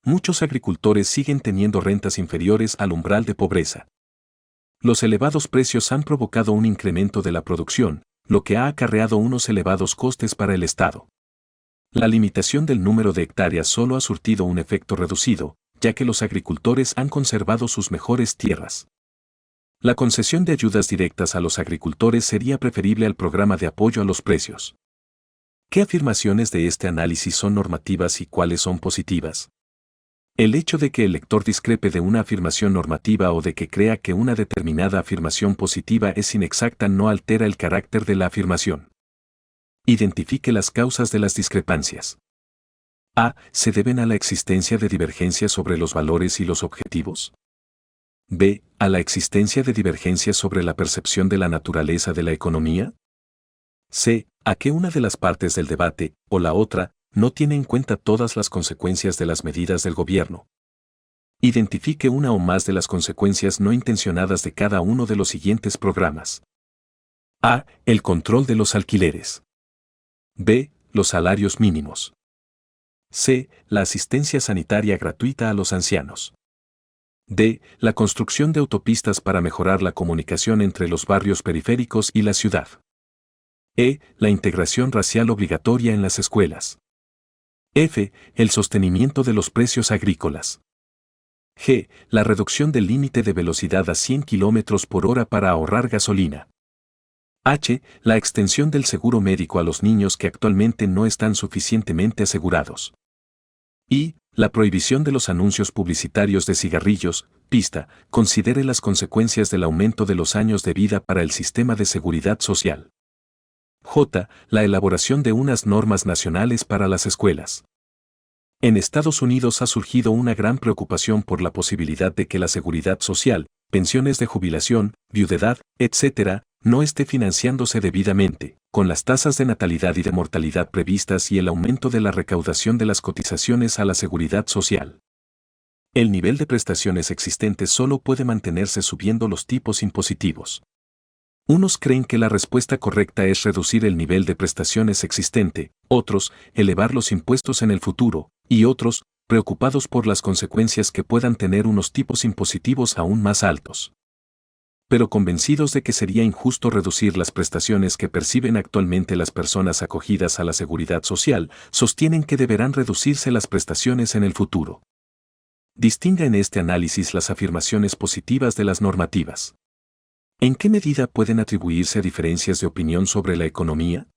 Muchos agricultores siguen teniendo rentas inferiores al umbral de pobreza. Los elevados precios han provocado un incremento de la producción, lo que ha acarreado unos elevados costes para el Estado. La limitación del número de hectáreas solo ha surtido un efecto reducido, ya que los agricultores han conservado sus mejores tierras. La concesión de ayudas directas a los agricultores sería preferible al programa de apoyo a los precios. ¿Qué afirmaciones de este análisis son normativas y cuáles son positivas? El hecho de que el lector discrepe de una afirmación normativa o de que crea que una determinada afirmación positiva es inexacta no altera el carácter de la afirmación. Identifique las causas de las discrepancias. A. ¿Se deben a la existencia de divergencias sobre los valores y los objetivos? B. ¿A la existencia de divergencias sobre la percepción de la naturaleza de la economía? C. ¿A que una de las partes del debate, o la otra, no tiene en cuenta todas las consecuencias de las medidas del gobierno? Identifique una o más de las consecuencias no intencionadas de cada uno de los siguientes programas. A. El control de los alquileres. B. Los salarios mínimos. C. La asistencia sanitaria gratuita a los ancianos. D. La construcción de autopistas para mejorar la comunicación entre los barrios periféricos y la ciudad. E. La integración racial obligatoria en las escuelas. F. El sostenimiento de los precios agrícolas. G. La reducción del límite de velocidad a 100 km por hora para ahorrar gasolina. H. La extensión del seguro médico a los niños que actualmente no están suficientemente asegurados. I. La prohibición de los anuncios publicitarios de cigarrillos. Pista. Considere las consecuencias del aumento de los años de vida para el sistema de seguridad social. J. La elaboración de unas normas nacionales para las escuelas. En Estados Unidos ha surgido una gran preocupación por la posibilidad de que la seguridad social, pensiones de jubilación, viudedad, etc., no esté financiándose debidamente, con las tasas de natalidad y de mortalidad previstas y el aumento de la recaudación de las cotizaciones a la seguridad social. El nivel de prestaciones existentes solo puede mantenerse subiendo los tipos impositivos. Unos creen que la respuesta correcta es reducir el nivel de prestaciones existente, otros, elevar los impuestos en el futuro, y otros, preocupados por las consecuencias que puedan tener unos tipos impositivos aún más altos. Pero convencidos de que sería injusto reducir las prestaciones que perciben actualmente las personas acogidas a la seguridad social, sostienen que deberán reducirse las prestaciones en el futuro. Distinga en este análisis las afirmaciones positivas de las normativas. ¿En qué medida pueden atribuirse a diferencias de opinión sobre la economía?